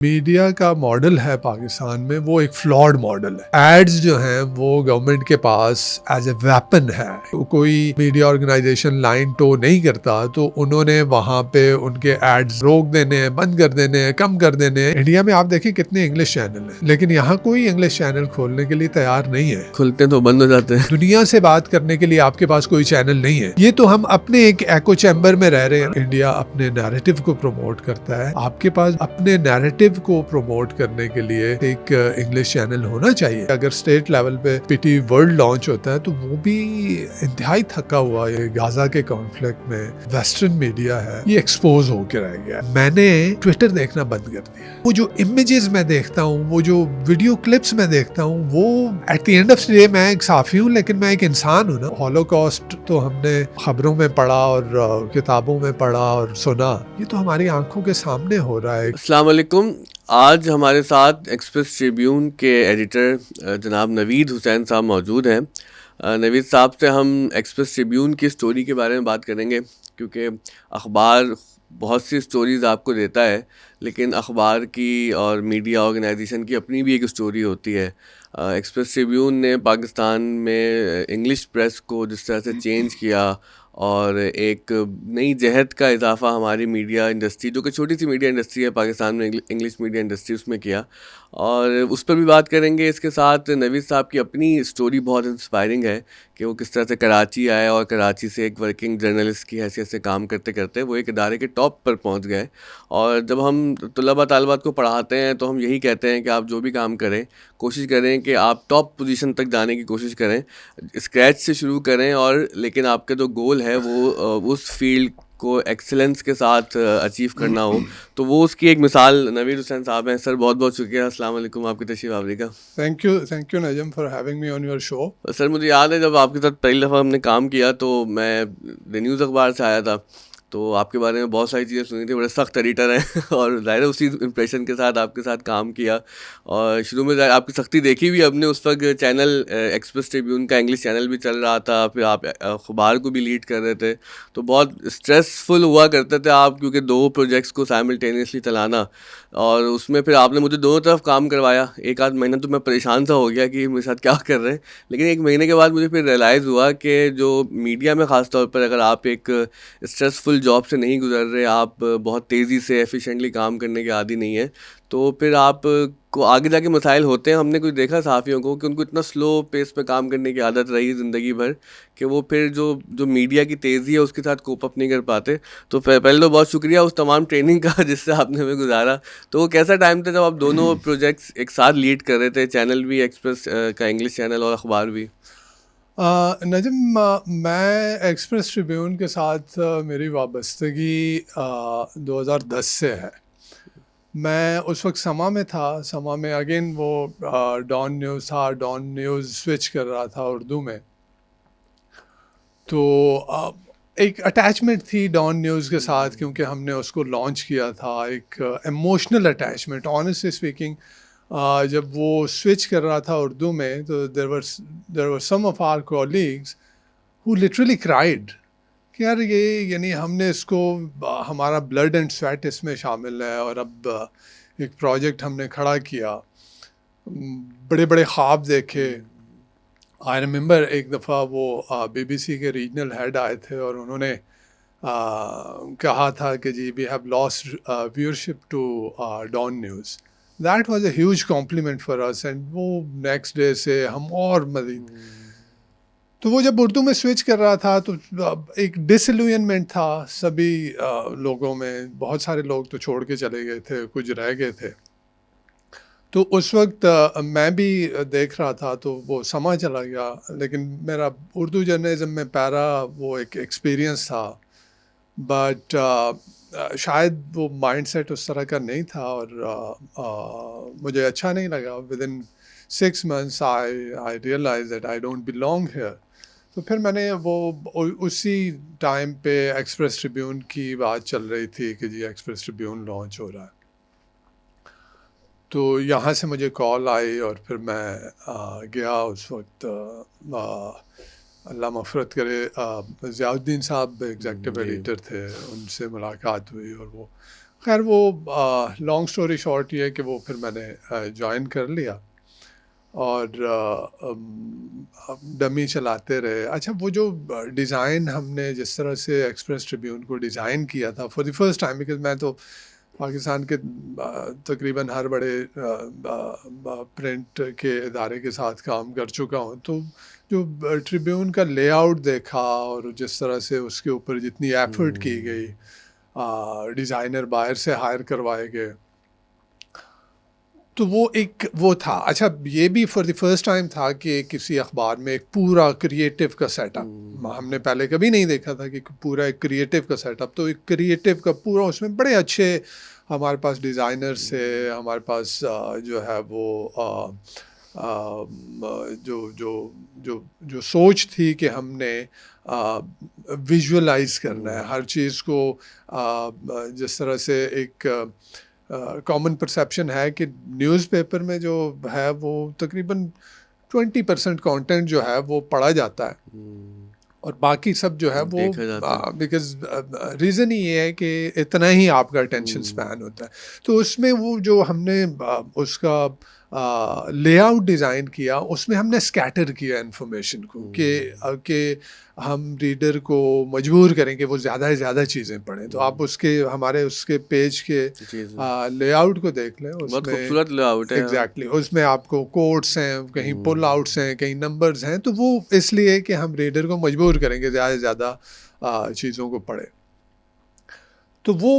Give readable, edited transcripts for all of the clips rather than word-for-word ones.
Media का model है पाकिस्तान में, वो एक फ्लॉड मॉडल है। एड्स जो हैं वो गवर्नमेंट के पास एज ए वेपन है। तो कोई मीडिया ऑर्गेनाइजेशन लाइन टो नहीं करता तो उन्होंने वहां पे उनके एड्स रोक देने हैं, बंद कर देने हैं, कम कर देने हैं। इंडिया में आप देखिए कितने इंग्लिश चैनल हैं, लेकिन यहाँ कोई इंग्लिश चैनल खोलने के लिए तैयार नहीं है। खुलते हैं तो बंद हो जाते हैं। दुनिया से बात करने के लिए आपके पास कोई चैनल नहीं है। ये तो हम अपने एक एको चैम्बर में रह रहे हैं। इंडिया अपने नैरेटिव को प्रमोट करता है, आपके पास अपने नैरेटिव को प्रमोट करने के लिए एक इंग्लिश चैनल होना चाहिए। अगर स्टेट लेवल पे पीटी वर्ल्ड लॉन्च होता है तो वो भी इंतहाई थका हुआ है। गाजा के कॉन्फ्लिक्ट में वेस्टर्न मीडिया है, ये एक्सपोज होकर रह गया। मैंने ट्विटर देखना बंद कर दिया। वो जो इमेजेस मैं देखता हूँ, वो जो वीडियो क्लिप्स मैं देखता हूँ, वो at the end of the day मैं एक साफी हूँ, लेकिन मैं एक इंसान हूँ ना। हॉलोकॉस्ट तो हमने खबरों में पढ़ा और किताबों में पढ़ा और सुना, ये तो हमारी आंखों के सामने हो रहा है। अस्सलाम वालेकुम। आज हमारे साथ एक्सप्रेस ट्रिब्यून के एडिटर जनाब नवीद हुसैन साहब मौजूद हैं। नवीद साहब से हम एक्सप्रेस ट्रिब्यून की स्टोरी के बारे में बात करेंगे, क्योंकि अखबार बहुत सी स्टोरीज़ आपको देता है, लेकिन अखबार की और मीडिया ऑर्गेनाइजेशन की अपनी भी एक स्टोरी होती है। एक्सप्रेस ट्रिब्यून ने पाकिस्तान में इंग्लिश प्रेस को जिस तरह से चेंज किया और एक नई जहत का इजाफा हमारी मीडिया इंडस्ट्री, जो कि छोटी सी मीडिया इंडस्ट्री है पाकिस्तान में, इंग्लिश मीडिया इंडस्ट्री, उसमें किया, और उस पर भी बात करेंगे। इसके साथ नवीद साहब की अपनी स्टोरी बहुत इंस्पायरिंग है कि वो किस तरह से कराची आए और कराची से एक वर्किंग जर्नलिस्ट की हैसियत से काम करते करते वो एक इदारे के टॉप पर पहुंच गए। और जब हम तलबा तालिबात को पढ़ाते हैं तो हम यही कहते हैं कि आप जो भी काम करें, कोशिश करें कि आप टॉप पोजीशन तक जाने की कोशिश करें, स्क्रैच से शुरू करें, और लेकिन आपका जो गोल है वो उस फील्ड को एक्सेलेंस के साथ अचीव करना हो। तो वो उसकी एक मिसाल नवीद हुसैन साहब हैं। सर बहुत बहुत शुक्रिया, अस्सलाम वालेकुम, आपकी तशरीफ़ आवरी का। Thank you Najam for having me on your show. Sir मुझे याद है जब आपके साथ पहली दफ़ा हमने काम किया तो मैं द न्यूज़ अखबार से आया था, तो आपके बारे में बहुत सारी चीज़ें सुनी थी, बड़े सख्त एडिटर हैं और ज़ाहिर है उसी इम्प्रेशन के साथ आपके साथ काम किया। और शुरू में आपकी सख्ती देखी भी हमने। उस वक्त चैनल एक्सप्रेस ट्रिब्यून का इंग्लिश चैनल भी चल रहा था, फिर आप अखबार को भी लीड कर रहे थे, तो बहुत स्ट्रेसफुल हुआ करते थे आप, क्योंकि दो प्रोजेक्ट्स को साइमल्टेनियसली चलाना, और उसमें फिर आपने मुझे दोनों तरफ काम करवाया। एक आध महीना तो मैं परेशान सा हो गया कि मेरे साथ क्या कर रहे हैं, लेकिन एक महीने के बाद मुझे फिर रियलाइज़ हुआ कि जो मीडिया में ख़ास तौर पर अगर आप एक स्ट्रेसफुल जॉब से नहीं गुजर रहे, आप बहुत तेज़ी से एफिशिएंटली काम करने के आदी नहीं है, तो फिर आप को आगे जाके मसाइल होते हैं। हमने कुछ देखा सहाफ़ियों को कि उनको इतना स्लो पेस पे काम करने की आदत रही ज़िंदगी भर कि वो फिर जो जो मीडिया की तेज़ी है उसके साथ कोप अप नहीं कर पाते। तो पहले तो बहुत शुक्रिया उस तमाम ट्रेनिंग का जिससे आपने हमें गुजारा। तो वो कैसा टाइम था जब आप दोनों प्रोजेक्ट्स एक साथ लीड कर रहे थे, चैनल भी एक्सप्रेस का इंग्लिश चैनल और अखबार भी? नजम, मैं एक्सप्रेस ट्रिब्यून के साथ मेरी वाबस्तगी 2010 से है। मैं उस वक्त समा में था। समा में अगेन वो डॉन न्यूज़ था, डॉन न्यूज़ स्विच कर रहा था उर्दू में। तो एक अटैचमेंट थी डॉन न्यूज़ के साथ, क्योंकि हमने उसको लॉन्च किया था। एक इमोशनल अटैचमेंट, ऑनेस्टली स्पीकिंग। जब वो स्विच कर रहा था उर्दू में, तो there were some of our colleagues who literally cried कि यार ये, यानी हमने इसको, हमारा ब्लड एंड स्वेट इसमें शामिल है, और अब एक प्रोजेक्ट हमने खड़ा किया, बड़े बड़े ख्वाब देखे। आई रिमेंबर एक दफ़ा वो बीबीसी के रीजनल हेड आए थे और उन्होंने कहा था कि जी we have lost viewership to Dawn news. That was a huge compliment for us, and वो नेक्स्ट डे से हम और मज़ीद। तो वो जब उर्दू में स्विच कर रहा था तो एक डिसइल्यूजनमेंट था सभी लोगों में। बहुत सारे लोग तो छोड़ के चले गए थे, कुछ रह गए थे। तो उस वक्त मैं भी देख रहा था, तो वो समा चला गया, लेकिन मेरा उर्दू जर्नलिज्म में पहला वो एक एक्सपीरियंस था। बट शायद वो माइंडसेट उस तरह का नहीं था, और मुझे अच्छा नहीं लगा। Within 6 months I realize that I don't belong here. तो फिर मैंने वो उसी टाइम पे एक्सप्रेस ट्रिब्यून की बात चल रही थी कि जी एक्सप्रेस ट्रिब्यून लॉन्च हो रहा है, तो यहाँ से मुझे कॉल आई और फिर मैं गया। उस वक्त अल्लाह मफ़रत करे, ज़ियाउद्दीन साहब एग्जेक्टिव एडिटर थे, उनसे मुलाकात हुई और वो खैर वो लॉन्ग स्टोरी शॉर्ट ये है कि वो फिर मैंने ज्वाइन कर लिया और डमी चलाते रहे। अच्छा, वो जो डिज़ाइन हमने जिस तरह से एक्सप्रेस ट्रिब्यून को डिज़ाइन किया था for the first time, because मैं तो पाकिस्तान के तकरीबन हर बड़े प्रिंट के इदारे के साथ काम कर चुका हूँ, तो जो ट्रिब्यून का लेआउट देखा और जिस तरह से उसके ऊपर जितनी एफर्ट की गई, डिज़ाइनर बाहर से हायर करवाए गए, तो वो एक वो था। अच्छा, ये भी फॉर द फर्स्ट टाइम था कि किसी अखबार में एक पूरा क्रिएटिव का सेटअप हमने पहले कभी नहीं देखा था कि पूरा एक क्रिएटिव का सेटअप। तो एक क्रिएटिव का पूरा, उसमें बड़े अच्छे हमारे पास डिज़ाइनर्स थे, हमारे पास जो है वो जो जो जो जो सोच थी कि हमने विजुअलाइज करना है हर चीज़ को। जिस तरह से एक कॉमन परसेप्शन है कि न्यूज़पेपर में जो है वो तकरीबन 20% कंटेंट जो है वो पढ़ा जाता है और बाकी सब जो है वो देखा जाता है। बिकॉज रीज़न ही ये है कि इतना ही आपका अटेंशन स्पैन होता है। तो उसमें वो जो हमने उसका लेआउट डिज़ाइन किया, उसमें हमने स्कैटर किया इन्फॉर्मेशन को कि हम रीडर को मजबूर करें कि वो ज़्यादा से ज़्यादा चीज़ें पढ़ें। तो आप उसके हमारे उसके पेज के जी, जी। लेआउट को देख लें, बहुत उसमें खूबसूरत लेआउट है। एग्जैक्टली उसमें आपको कोट्स हैं, कहीं पुल आउट्स हैं, कहीं नंबर्स हैं। तो वो इसलिए कि हम रीडर को मजबूर करेंगे ज़्यादा से ज़्यादा चीज़ों को पढ़े। तो वो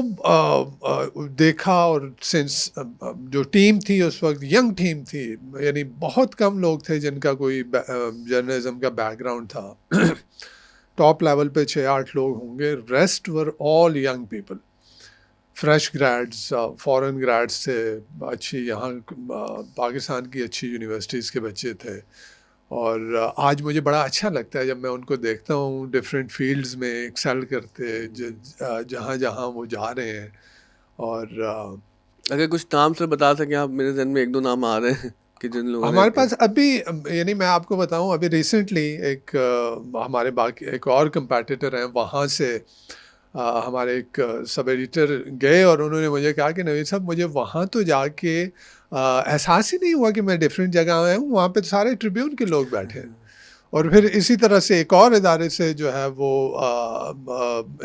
देखा और सिंस जो टीम थी उस वक्त यंग टीम थी, यानी बहुत कम लोग थे जिनका कोई जर्नलिज्म का बैकग्राउंड था। टॉप लेवल पे 6-8 लोग होंगे, rest were all young people, fresh grades, foreign grades थे, अच्छी यहाँ पाकिस्तान की अच्छी यूनिवर्सिटीज़ के बच्चे थे। और आज मुझे बड़ा अच्छा लगता है जब मैं उनको देखता हूँ डिफरेंट फील्ड्स में एक्सेल करते, जहाँ जहाँ वो जा रहे हैं। और अगर कुछ नाम से बता सकें आप, मेरे ज़हन में 1-2 नाम आ रहे हैं कि जिन लोगों ने हमारे पास अभी, यानी मैं आपको बताऊं, अभी रिसेंटली एक हमारे बाकी एक और कंपेटिटर हैं, वहाँ से हमारे एक सब एडिटर गए और उन्होंने मुझे कहा कि नवीद साहब, मुझे वहाँ तो जाके एहसास ही नहीं हुआ कि मैं डिफरेंट जगह आया हूँ, वहाँ पे तो सारे ट्रिब्यून के लोग बैठे हैं। और फिर इसी तरह से एक और इदारे से जो है वो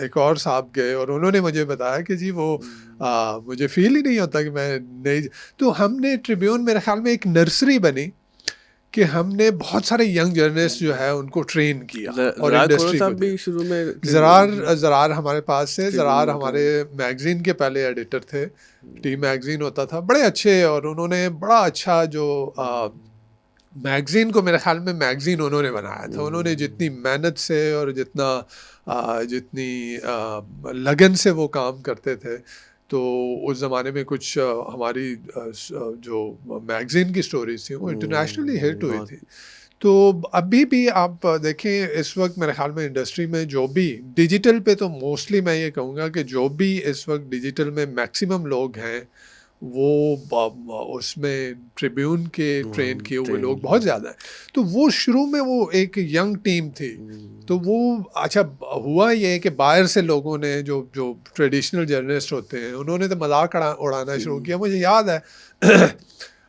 एक और साहब गए और उन्होंने मुझे बताया कि जी वो मुझे फील ही नहीं होता कि मैं नहीं। तो हमने ट्रिब्यून, मेरे ख्याल में एक नर्सरी बनी कि हमने बहुत सारे यंग जर्नलिस्ट जो है उनको ट्रेन किया और ज़रार खोरो इंडस्ट्री को साहब दिया। भी शुरू में ज़रार हमारे पास से, ट्रिब्यून ज़रार में होते हमारे हैं। मैगज़ीन के पहले एडिटर थे, टी मैगज़ीन होता था, बड़े अच्छे। और उन्होंने बड़ा अच्छा जो मैगज़ीन को, मेरे ख्याल में मैगज़ीन उन्होंने बनाया था। उन्होंने जितनी मेहनत से और जितनी लगन से वो काम करते थे, तो उस ज़माने में कुछ हमारी जो मैगज़ीन की स्टोरीज़ थी वो इंटरनेशनली हिट हुई बहुत थी। तो अभी भी आप देखें, इस वक्त मेरे ख्याल में इंडस्ट्री में जो भी डिजिटल पे, तो मोस्टली मैं ये कहूँगा कि जो भी इस वक्त डिजिटल में मैक्सिमम लोग हैं, वो उसमें ट्रिब्यून के ट्रेन किए हुए लोग बहुत ज़्यादा हैं। तो वो शुरू में वो एक यंग टीम थी। तो वो अच्छा हुआ ये कि बाहर से लोगों ने, जो जो ट्रेडिशनल जर्नलिस्ट होते हैं, उन्होंने तो मजाक उड़ाना शुरू किया। मुझे याद है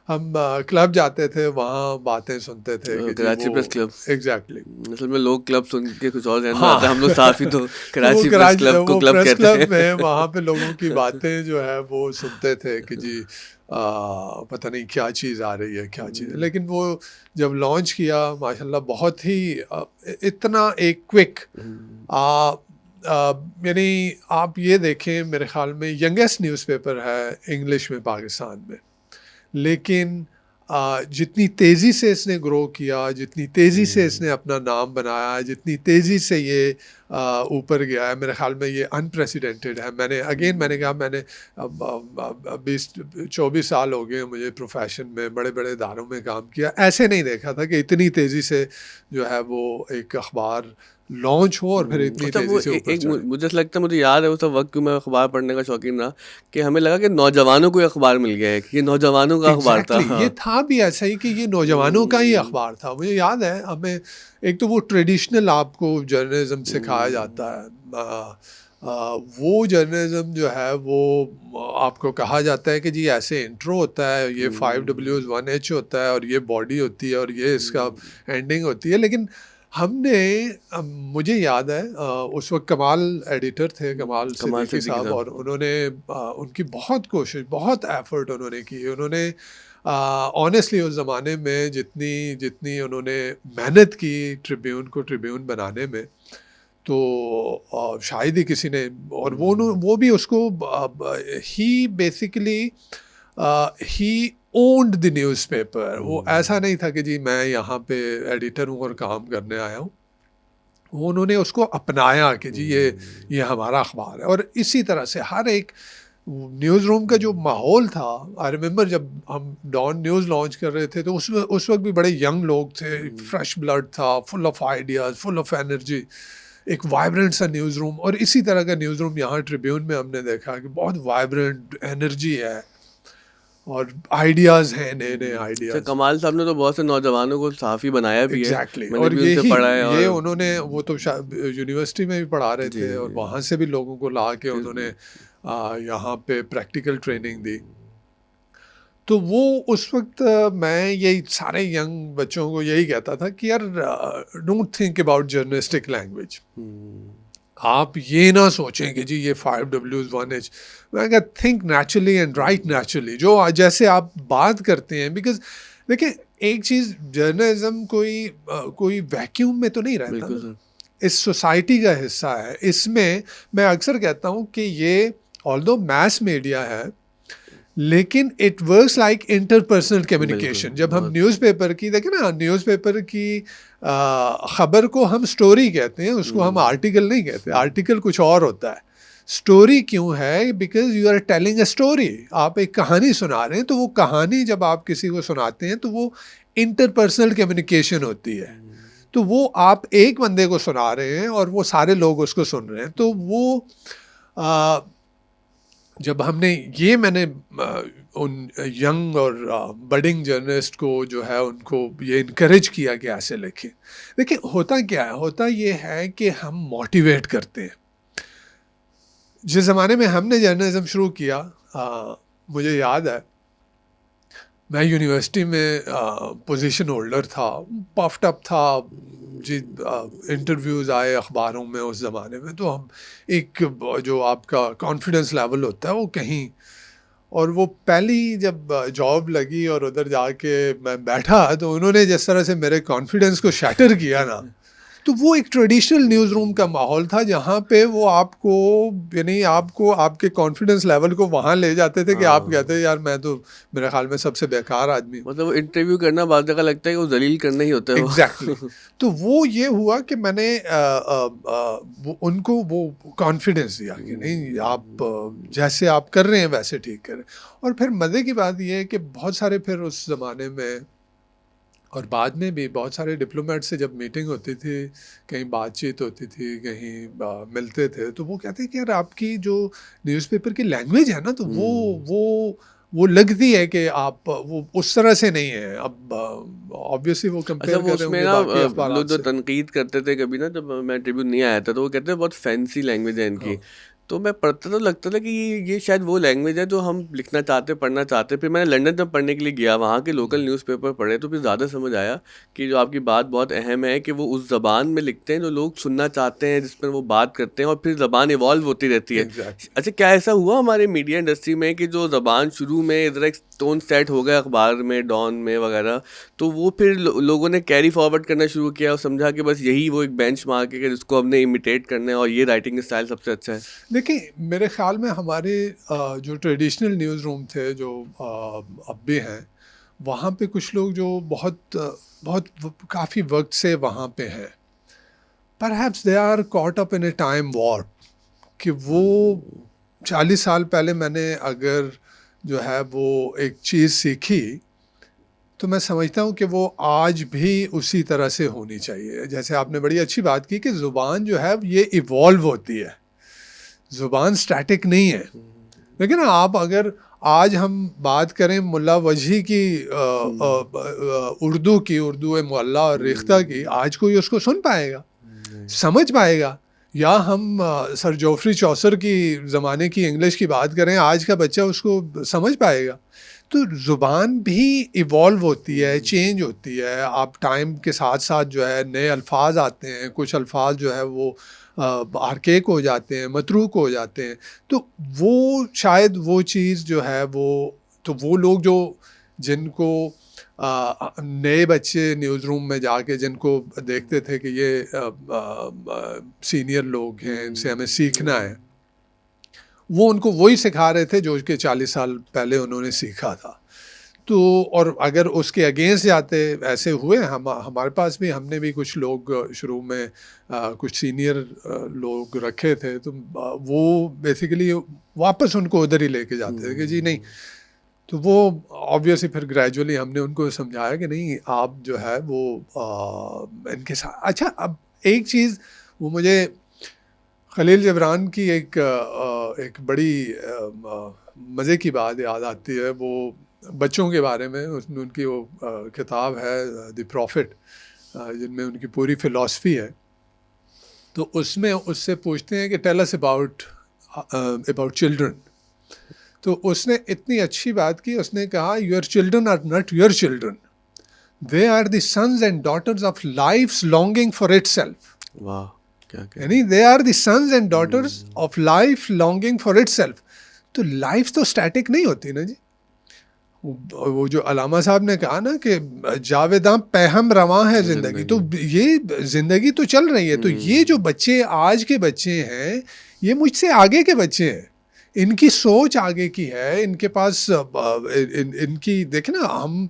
हम क्लब जाते थे, वहाँ बातें सुनते थे कि जी कराची वो प्रेस क्लब। एग्जैक्टली असल में लोग क्लब सुन के कुछ और ज़हन में हाँ। आता है, हम लोग साफ़ ही तो तो वो कराची प्रेस कराची, क्लब को वो क्लब प्रेस कहते क्लब में हैं। वहाँ पे लोगों की बातें जो है वो सुनते थे कि जी पता नहीं क्या चीज़ आ रही है, क्या चीज़ है। लेकिन वो जब लॉन्च किया, माशाल्लाह बहुत ही इतना एक क्विक, यानी आप ये देखें, मेरे ख्याल में यंगेस्ट न्यूज़पेपर है इंग्लिश में पाकिस्तान में। लेकिन जितनी तेज़ी से इसने ग्रो किया, जितनी तेज़ी से इसने अपना नाम बनाया, जितनी तेज़ी से ये ऊपर गया है, मेरे ख्याल में ये अनप्रेसिडेंटेड है। मैंने कहा, मैंने 20-24 साल हो गए मुझे प्रोफेशन में, बड़े बड़े इदारों में काम किया, ऐसे नहीं देखा था कि इतनी तेज़ी से जो है वो एक अखबार लॉन्च हो और फिर इतनी अच्छा, वो तेज़ी से ऊपर एक चढ़े। मुझे ऐसा लगता है, मुझे याद है उस वक्त कि मैं अखबार पढ़ने का शौकीन रहा, कि हमें लगा कि नौजवानों को अखबार मिल गया है, कि ये नौजवानों का अखबार था। एग्जैक्टली ये था भी ऐसा ही कि ये नौजवानों का ही अखबार था। मुझे याद है, हमें एक तो वो ट्रेडिशनल आपको जर्नलिज्म सिखाया जाता है, वो जर्नलिज्म जो है वो आपको कहा जाता है कि जी ऐसे इंट्रो होता है, ये 5Ws 1H होता है और ये बॉडी होती है और ये इसका एंडिंग होती है। लेकिन हमने मुझे याद है उस वक्त कमाल एडिटर थे, कमाल कमाल सिद्दीकी सिद्दीकी साहब, साहब। और उन्होंने उनकी बहुत कोशिश, बहुत एफर्ट उन्होंने की। उन्होंने ऑनेस्टली उस ज़माने में जितनी जितनी उन्होंने मेहनत की ट्रिब्यून को ट्रिब्यून बनाने में, तो शायद ही किसी ने, और वो भी उसको ही बेसिकली ही ओन्ड द न्यूज़पेपर। वो ऐसा नहीं था कि जी मैं यहाँ पे एडिटर हूँ और काम करने आया हूँ। वो उन्होंने उसको अपनाया कि जी ये हमारा अखबार है। और इसी तरह से हर एक न्यूज़ रूम का जो माहौल था, आई रिमेंबर जब हम डॉन न्यूज़ लॉन्च कर रहे थे तो उस वक्त भी बड़े यंग लोग थे, फ्रेश ब्लड था, full of ideas, full of energy, एक वाइब्रेंट सा न्यूज़ रूम। और इसी तरह का न्यूज़ रूम यहाँ ट्रिब्यून में हमने देखा कि बहुत वाइब्रेंट एनर्जी है और आइडियाज़ हैं, नए नए सर आइडियाज़। कमाल साहब ने तो बहुत से नौजवानों को सहाफ़ी बनाया भी है। एग्जैक्टली मैंने और भी उनसे पढ़ा है ये और उन्होंने, वो तो यूनिवर्सिटी में भी पढ़ा रहे जी, थे और वहाँ से भी लोगों को ला के फिर उन्होंने यहाँ पे प्रैक्टिकल ट्रेनिंग दी। तो वो उस वक्त मैं यही सारे यंग बच्चों को यही कहता था कि यार don't think about journalistic language. आप ये ना सोचें कि जी ये 5Ws 1H। मैं कहता think naturally and right naturally, जो जैसे आप बात करते हैं। बिकॉज देखिए एक चीज़, जर्नलिज्म कोई वैक्यूम में तो नहीं रहता बिल्कुल ना, सर। इस सोसाइटी का हिस्सा है। इसमें मैं अक्सर कहता हूँ कि ये ऑल्दो मैस मीडिया है, लेकिन इट वर्क्स लाइक इंटरपर्सनल बिल्कुल, कम्युनिकेशन। जब हम बहुत न्यूज़पेपर की देखें ना, न्यूज़पेपर की ख़बर को हम स्टोरी कहते हैं, उसको हम आर्टिकल नहीं कहते। आर्टिकल कुछ और होता है। स्टोरी क्यों है? Because you are telling a story. आप एक कहानी सुना रहे हैं, तो वो कहानी जब आप किसी को सुनाते हैं तो वो इंटरपर्सनल कम्युनिकेशन होती है। तो वो आप एक बंदे को सुना रहे हैं और वो सारे लोग उसको सुन रहे हैं। तो वो आ, जब हमने ये मैंने उन यंग और बडिंग जर्नलिस्ट को जो है उनको ये इनकरेज किया कि ऐसे लिखें। देखिए होता क्या है, होता ये है कि हम मोटिवेट करते हैं। जिस ज़माने में हमने जर्नलिज्म शुरू किया, मुझे याद है मैं यूनिवर्सिटी में पोजीशन होल्डर था, पफ्ड अप था जी। इंटरव्यूज़ आए अखबारों में उस ज़माने में, तो हम एक जो आपका कॉन्फिडेंस लेवल होता है वो कहीं, और वो पहली जब जॉब लगी और उधर जाके मैं बैठा तो उन्होंने जिस तरह से मेरे कॉन्फिडेंस को शैटर किया ना, तो वो एक ट्रेडिशनल न्यूज़ रूम का माहौल था जहाँ पे वो आपको, यानी आपको आपके कॉन्फिडेंस लेवल को वहाँ ले जाते थे कि आप हाँ, कहते यार मैं तो मेरे ख्याल में सबसे बेकार आदमी हूँ। मतलब वो इंटरव्यू करना बाद जगह लगता है कि वो ज़लील करना ही होता है एग्जैक्टली वो। तो वो ये हुआ कि मैंने उनको वो कॉन्फिडेंस दिया कि नहीं, आप जैसे आप कर रहे हैं वैसे ठीक करें। और फिर मज़े की बात ये है कि बहुत सारे फिर उस ज़माने में और बाद में भी बहुत सारे डिप्लोमेट से जब मीटिंग होती थी, कहीं बातचीत होती थी, कहीं मिलते थे, तो वो कहते हैं कि यार आपकी जो न्यूज़पेपर की लैंग्वेज है ना, तो वो लगती है कि आप वो उस तरह से नहीं है। अब ऑब्वियसली वो अच्छा कंपेयर वो कर रहे उसमें होंगे ना बाकी लोग अखबारात जो से। तनकीद करते थे कभी ना, जब मैं ट्रिब्यून नहीं आया था तो वो कहते हैं बहुत फैंसी लैंग्वेज है हाँ। इनकी। तो मैं पढ़ता तो लगता था कि ये शायद वो लैंग्वेज है जो हम लिखना चाहते पढ़ना चाहते। फिर मैंने लंदन जब पढ़ने के लिए गया, वहाँ के लोकल न्यूज़पेपर पढ़े, तो फिर ज़्यादा समझ आया कि जो आपकी बात बहुत अहम है कि वो उस ज़बान में लिखते हैं जो लोग सुनना चाहते हैं, जिस पर वो बात करते हैं, और फिर ज़बान इवॉल्व होती रहती है। एग्जैक्टली। अच्छा क्या ऐसा हुआ हमारे मीडिया इंडस्ट्री में कि जो ज़बान शुरू में ज़रा एक टोन सेट हो गया अखबार में, डॉन में वगैरह, तो वो फिर लोगों ने कैरी फॉरवर्ड करना शुरू किया और समझा कि बस यही वो एक बेंचमार्क है कि जिसको हमने इमिटेट करना है और ये राइटिंग स्टाइल सबसे अच्छा है? देखिए मेरे ख्याल में हमारे जो ट्रेडिशनल न्यूज़ रूम थे जो अब भी हैं, वहाँ पे कुछ लोग जो बहुत काफ़ी वक्त से वहाँ पे हैं, perhaps they are caught up in a time war. कि वो 40 साल पहले मैंने अगर जो है वो एक चीज़ सीखी, तो मैं समझता हूँ कि वो आज भी उसी तरह से होनी चाहिए। जैसे आपने बड़ी अच्छी बात की कि ज़ुबान जो है ये इवॉल्व होती है, ज़ुबान स्टैटिक नहीं है। लेकिन आप अगर आज हम बात करें मुल्ला वजही की उर्दू ए मुअल्ला और रेख्ता की, आज कोई उसको सुन पाएगा, नहीं। समझ पाएगा? या हम सर जोफ्री चौसर की ज़माने की इंग्लिश की बात करें, आज का बच्चा उसको समझ पाएगा। तो ज़ुबान भी इवॉल्व होती है, चेंज होती है। आप टाइम के साथ साथ जो है नए अल्फाज आते हैं, कुछ अल्फाज जो है वो आर्केक हो जाते हैं, मतरूक हो जाते हैं। तो वो शायद वो चीज़ जो है वो लोग जो जिनको नए बच्चे न्यूज़ रूम में जाके जिनको देखते थे कि ये सीनियर लोग हैं, इनसे हमें सीखना है, वो उनको वही सिखा रहे थे जो कि 40 साल पहले उन्होंने सीखा था। तो और अगर उसके अगेंस्ट जाते, ऐसे हुए हमारे पास भी, हमने भी कुछ लोग शुरू में कुछ सीनियर लोग रखे थे, तो वो बेसिकली वापस उनको उधर ही लेके जाते थे कि जी नहीं। तो वो ऑब्वियसली फिर ग्रेजुअली हमने उनको समझाया कि नहीं, आप जो है वो इनके साथ। अच्छा, अब एक चीज़ वो मुझे खलील जिब्रान की एक बड़ी मज़े की बात याद आती है। वो बच्चों के बारे में, उसमें उनकी वो किताब है द प्रॉफिट, जिनमें उनकी पूरी फ़िलॉसफी है। तो उसमें उससे पूछते हैं कि tell us about about children. तो उसने इतनी अच्छी बात की, उसने कहा your children are not your children, they are the sons and daughters of life's longing for itself. वाह, क्या यानी they are the sons and daughters of life longing for itself. तो लाइफ तो स्टैटिक नहीं होती ना जी। वो जो अलामा साहब ने कहा ना कि जावेदां पैहम रवां है जिंदगी, तो ये जिंदगी तो चल रही है। तो ये जो बच्चे आज के बच्चे हैं, ये मुझसे आगे के बच्चे हैं, इनकी सोच आगे की है, इनके पास इनकी देखे ना। हम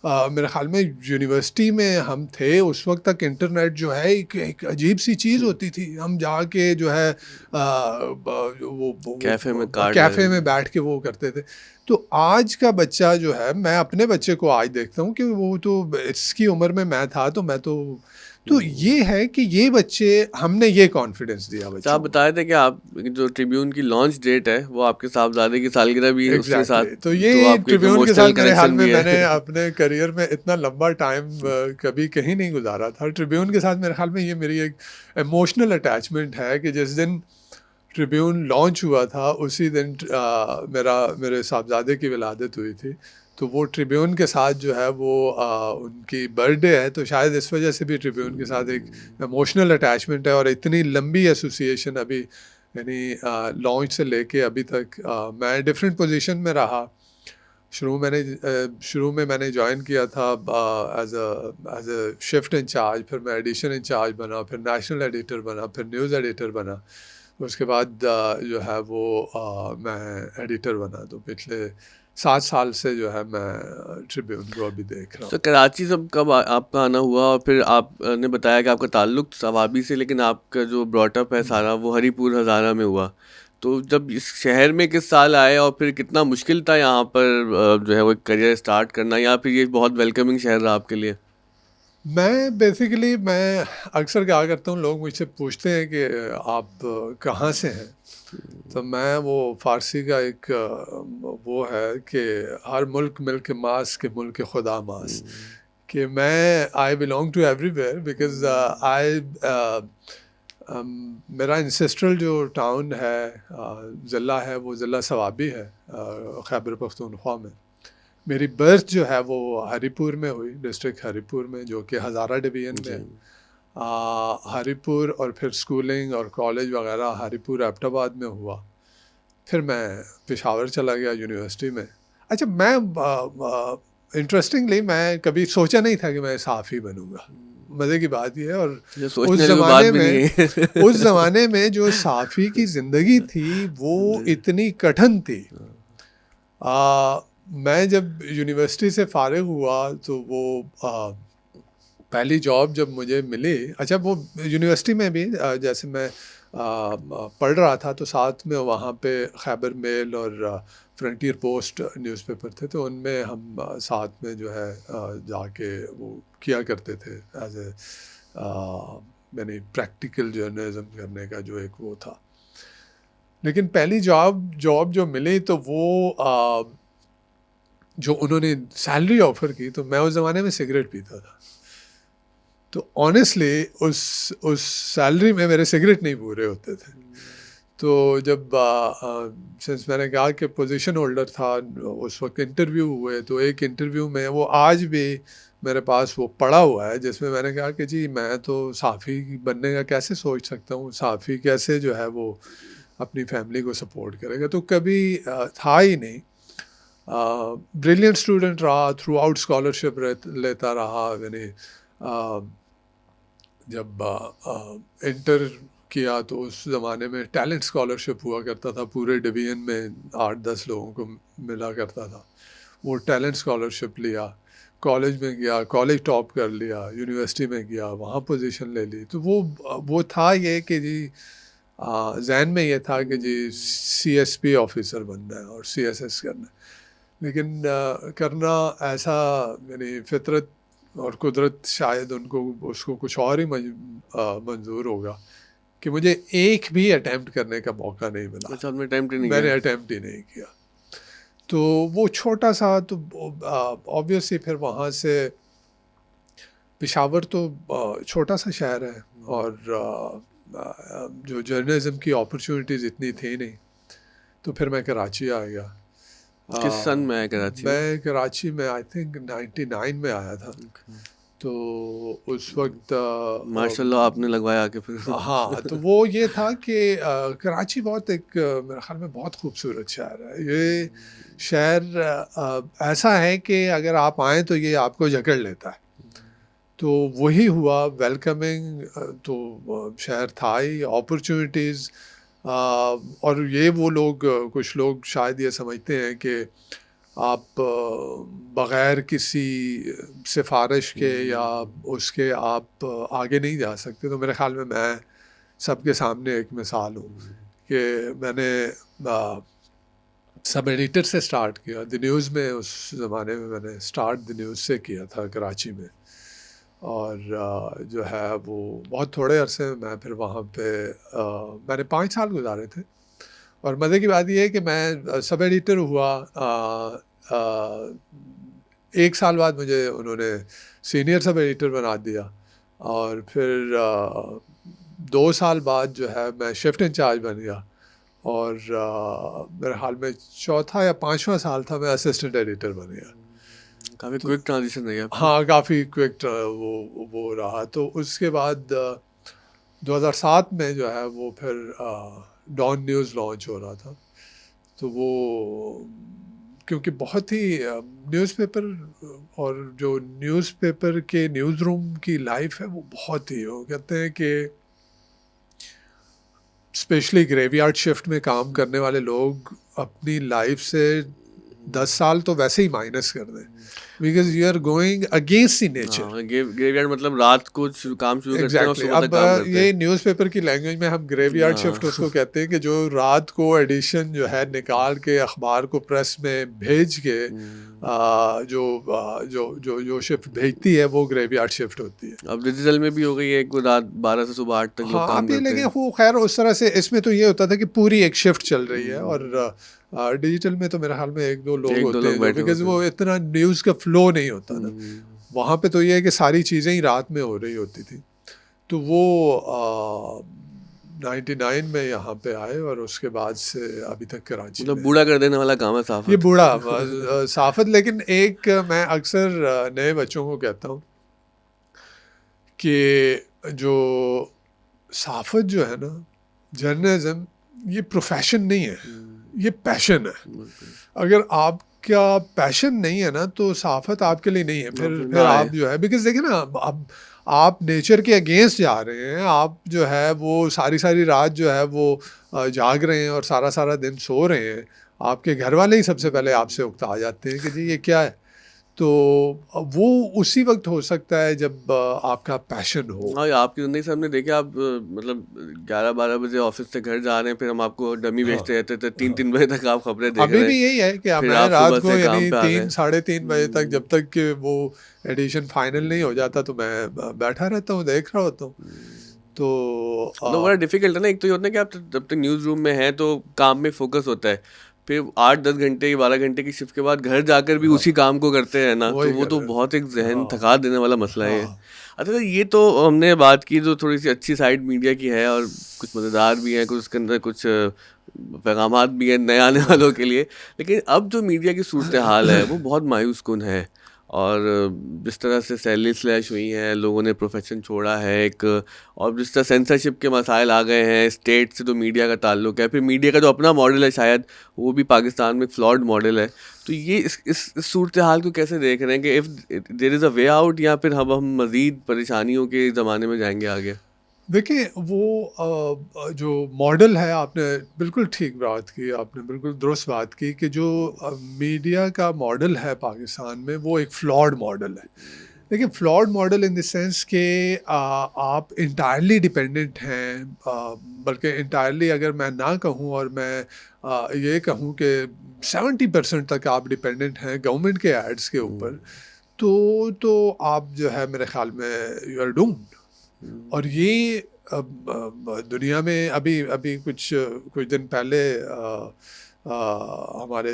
मेरे ख्याल में यूनिवर्सिटी में हम थे उस वक्त तक इंटरनेट जो है एक अजीब सी चीज़ होती थी। हम जाके जो है कैफे में कार्ड कैफ़े में बैठ के वो करते थे। तो आज का बच्चा जो है, मैं अपने बच्चे को आज देखता हूँ कि वो तो इसकी उम्र में मैं था, तो मैं तो ये है कि ये बच्चे, हमने ये कॉन्फिडेंस दिया तो बच्चों आप को। बताए थे कि आप जो ट्रिब्यून की लॉन्च डेट है वो आपके साहबजादे की सालगिरह भी है उसके साथ, एग्जैक्टली। तो तो ये आपको एक ट्रिब्यून के साथ इमोशनल मेरे हाल कनेक्शन में, भी मैंने है। अपने करियर में इतना लंबा टाइम कभी कहीं नहीं गुजारा था। ट्रिब्यून के साथ मेरे ख्याल में ये मेरी एक इमोशनल अटैचमेंट है कि जिस दिन ट्रिब्यून लॉन्च हुआ था उसी दिन मेरे साहबजादे की विलादत हुई थी। तो वो ट्रिब्यून के साथ जो है वो उनकी बर्थडे है, तो शायद इस वजह से भी ट्रिब्यून के साथ एक इमोशनल अटैचमेंट है। और इतनी लंबी एसोसिएशन अभी, यानी लॉन्च से लेके अभी तक मैं डिफरेंट पोजीशन में रहा। शुरू में मैंने ज्वाइन किया था एज अ शिफ्ट इंचार्ज, फिर मैं एडिशन इंचार्ज बना, फिर नेशनल एडिटर बना, फिर न्यूज़ एडिटर बना। उसके बाद जो है वो मैं एडिटर बना। तो पिछले 7 साल से जो है मैं ट्रिब्यून को अभी देख रहा तो हूँ। कराची से कब आपका आना हुआ, और फिर आपने बताया कि आपका ताल्लुक सवाबी से, लेकिन आपका जो ब्रॉटअप है सारा वो हरीपुर हज़ारा में हुआ। तो जब इस शहर में किस साल आए, और फिर कितना मुश्किल था यहाँ पर जो है वो करियर स्टार्ट करना, या फिर ये बहुत वेलकमिंग शहर रहा आपके लिए? मैं अक्सर क्या करता हूँ, लोग मुझसे पूछते हैं कि आप कहाँ से हैं। तो मैं वो फ़ारसी का एक वो है कि हर मुल्क मिल्क मास के मुल्क खुदा मास, कि मैं I belong to everywhere because I मेरा इंसेस्ट्रल जो टाउन है, ज़िला है, वो ज़िला सवाबी है, खैबर पख्तूनख्वा में। मेरी बर्थ जो है वो हरीपुर में हुई, डिस्ट्रिक्ट हरीपुर में, जो कि हज़ारा डिवीज़न में है। हरीपुर, और फिर स्कूलिंग और कॉलेज वगैरह हरीपुर एबटाबाद में हुआ। फिर मैं पेशावर चला गया यूनिवर्सिटी में। अच्छा, मैं इंटरेस्टिंगली मैं कभी सोचा नहीं था कि मैं सहाफ़ी बनूंगा। मज़े की बात यह है। और ये उस सोचने वाली कोई बात ज़माने भी नहीं में है। उस ज़माने में जो सहाफ़ी की ज़िंदगी थी वो इतनी कठिन थी। मैं जब यूनिवर्सिटी से फ़ारिग हुआ तो वो पहली जॉब जब मुझे मिली, अच्छा वो यूनिवर्सिटी में भी जैसे मैं पढ़ रहा था, तो साथ में वहाँ पे खैबर मेल और फ्रंटियर पोस्ट न्यूज़पेपर थे, तो उनमें हम साथ में जो है जाके वो किया करते थे एज ए यानी प्रैक्टिकल जर्नलिज्म करने का जो एक वो था। लेकिन पहली जॉब जो मिली, तो वो जो उन्होंने सैलरी ऑफ़र की, तो मैं उस ज़माने में सिगरेट पीता था। तो ऑनेस्टली उस सैलरी में मेरे सिगरेट नहीं पूरे होते थे। तो जब सिंस मैंने कहा कि पोजीशन होल्डर था, उस वक्त इंटरव्यू हुए, तो एक इंटरव्यू में वो आज भी मेरे पास वो पड़ा हुआ है, जिसमें मैंने कहा कि जी मैं तो सहाफ़ी बनने का कैसे सोच सकता हूँ, सहाफ़ी कैसे जो है वो अपनी फैमिली को सपोर्ट करेगा। तो कभी था ही नहीं। ब्रिलियंट स्टूडेंट रहा, थ्रू आउट स्कॉलरशिप लेता रहा। यानी जब इंटर किया तो उस ज़माने में टैलेंट स्कॉलरशिप हुआ करता था, पूरे डिवीज़न में 8-10 लोगों को मिला करता था। वो टैलेंट स्कॉलरशिप लिया, कॉलेज में गया, कॉलेज टॉप कर लिया, यूनिवर्सिटी में गया, वहाँ पोजीशन ले ली। तो वो था ये कि जी ज़हन में ये था कि जी सीएसपी ऑफिसर बनना है और सीएसएस करना है। लेकिन करना ऐसा, यानी फितरत और कुदरत शायद उनको उसको कुछ और ही मंजूर होगा कि मुझे एक भी अटेम्प्ट करने का मौका नहीं मिला। अच्छा, आपने अटेम्प्ट ही नहीं मैंने किया? अटेम्प्ट ही नहीं किया। तो वो छोटा सा, तो ऑब्वियसली फिर वहाँ से पेशावर तो छोटा सा शहर है, और जो जर्नलिज्म की अपॉर्चुनिटीज़ इतनी थी नहीं, तो फिर मैं कराची आ गया। किस सन में आए कराची में? मैं कराची में आई थिंक 99 में आया था। तो उस वक्त माशाल्लाह आपने लगवाया आके फिर। हाँ, तो वो ये था कि कराची बहुत एक मेरे ख्याल में बहुत खूबसूरत शहर है। ये शहर ऐसा है कि अगर आप आएँ तो ये आपको जकड़ लेता है। तो वही हुआ, वेलकमिंग। तो शहर था ही, अपॉर्चुनिटीज़। और ये वो लोग, कुछ लोग शायद ये समझते हैं कि आप बग़ैर किसी सिफ़ारिश के या उसके आप आगे नहीं जा सकते। तो मेरे ख़्याल में मैं सबके सामने एक मिसाल हूँ कि मैंने सब एडिटर से स्टार्ट किया द न्यूज़ में। उस ज़माने में मैंने स्टार्ट द न्यूज़ से किया था कराची में, और जो है वो बहुत थोड़े अरसे में मैं फिर वहाँ पे मैंने 5 साल गुजारे थे। और मज़े की बात ये है कि मैं सब एडिटर हुआ। 1 साल बाद मुझे उन्होंने सीनियर सब एडिटर बना दिया, और फिर 2 साल बाद जो है मैं शिफ्ट इंचार्ज बन गया, और मेरे हाल में चौथा या 5वां साल था, मैं असिस्टेंट एडिटर बन गया। काफ़ी तो क्विक ट्रांजिशन रही आपकी। हाँ, काफ़ी क्विक वो रहा। तो उसके बाद 2007 में जो है वो फिर डॉन न्यूज़ लॉन्च हो रहा था। तो वो क्योंकि बहुत ही न्यूज़पेपर और जो न्यूज़पेपर के न्यूज़ रूम की लाइफ है वो बहुत ही, वो कहते हैं कि स्पेशली ग्रेवयार्ड शिफ्ट में काम करने वाले लोग अपनी लाइफ से 10 साल तो वैसे ही माइनस कर दें, because you are going against the nature. हाँ, ग्रेवयार्ड मतलब रात को काम शुरू करते हैं और एग्जैक्टली सुबह तक अब काम करते ये हैं। न्यूज़पेपर की लैंग्वेज में हम ग्रेवयार्ड शिफ्ट उसको हाँ। कहते हैं कि जो रात को एडिशन जो है निकाल के अखबार को प्रेस में भेज के जो शिफ्ट भेजती है वो ग्रेवयार्ड शिफ्ट होती है। अब डिजिटल में भी हो गई है, एक रात 12 से सुबह 8 तक लोग हाँ, काम अब ये करते लगे हैं। वो खैर उस तरह से, इसमें तो ये होता था कि पूरी एक शिफ्ट चल रही है, हम्म, और डिजिटल में तो मेरे ख्याल में 1-2 लोग एक दो होते लोग हैं जो, बैठे बिकॉज होते वो हैं। इतना न्यूज़ का फ्लो नहीं होता ना। हम्म, वहाँ पे तो ये है कि सारी चीज़ें ही रात में हो रही होती थी। तो वो 99 में यहाँ पे आए, और उसके बाद से अभी तक कराची मतलब में। बूढ़ा कर देने वाला काम है ये साफत। बूढ़ा साफत। लेकिन एक मैं अक्सर नए बच्चों को कहता हूँ कि जो साफत जो है ना, जर्नलिज्म ये प्रोफेशन नहीं है, ये पैशन है। बिल्कुल। अगर आपका पैशन नहीं है ना तो सहाफ़त आपके लिए नहीं है। ना फिर फिर ना आए। आप जो है, बिकॉज़ देखिए ना, अब आप नेचर के अगेंस्ट जा रहे हैं। आप जो है वो सारी रात जो है वो जाग रहे हैं और सारा दिन सो रहे हैं। आपके घर वाले ही सबसे पहले आपसे उकता जाते हैं कि जी ये क्या है? तो वो उसी वक़्त हो सकता है जब आपका पैशन हो। हाँ, आपकी ज़िंदगी से हमने देखा, आप मतलब 11-12 बजे ऑफिस से घर जा रहे हैं, फिर हम आपको डमी हाँ, भेजते रहते थे, हाँ। 3-3 बजे तक आप खबरें देख अभी रहे हैं, भी यही है कि फिर मैं आप रात सुबह को से काम यानी पे आ गए। 3 साढ़े 3 बजे तक, जब तक कि वो एडिशन फाइनल नहीं हो जाता, तो मैं बैठा रहता हूँ, देख रहा होता हूँ। तो मतलब बड़ा डिफिकल्ट है ना, एक तो ये होता है कि आप जब तक न्यूज़ रूम में हैं तो काम में फोकस होता है, फिर 8-10 घंटे की 12 घंटे की शिफ्ट के बाद घर जाकर भी उसी काम को करते हैं ना, तो वही वो कर तो रहे हैं। बहुत एक ज़हन हाँ थका देने वाला मसला है ये। हाँ अच्छा, तो ये तो हमने बात की जो थोड़ी सी अच्छी साइड मीडिया की है, और कुछ मज़ेदार भी है, कुछ उसके अंदर कुछ पैगामात भी हैं नए आने वालों के लिए। लेकिन अब जो मीडिया की सूरत हाल है वो बहुत मायूस कुन है, और जिस तरह से सैलरी स्लैश हुई है, लोगों ने प्रोफेशन छोड़ा है एक, और जिस तरह सेंसरशिप के मसाइल आ गए हैं, स्टेट से तो मीडिया का ताल्लुक है, फिर मीडिया का जो अपना मॉडल है शायद वो भी पाकिस्तान में फ्लॉड मॉडल है। तो ये इस सूरत हाल को कैसे देख रहे हैं कि if there is a way out, या फिर हम मज़ीद परेशानियों के ज़माने में जाएंगे आगे? देखिए वो जो मॉडल है, आपने बिल्कुल ठीक बात की, आपने बिल्कुल दुरुस्त बात की कि जो मीडिया का मॉडल है पाकिस्तान में वो एक फ्लॉड मॉडल है। देखिए flawed model in the sense कि आप इंटायरली डिपेंडेंट हैं, बल्कि इंटायरली अगर मैं ना कहूँ और मैं ये कहूँ कि 70% तक आप डिपेंडेंट हैं गवर्नमेंट के एड्स के ऊपर, हुँ, तो आप जो है मेरे ख्याल में यू आर डूम्ड। और हुँ, ये दुनिया में अभी अभी कुछ दिन पहले हमारे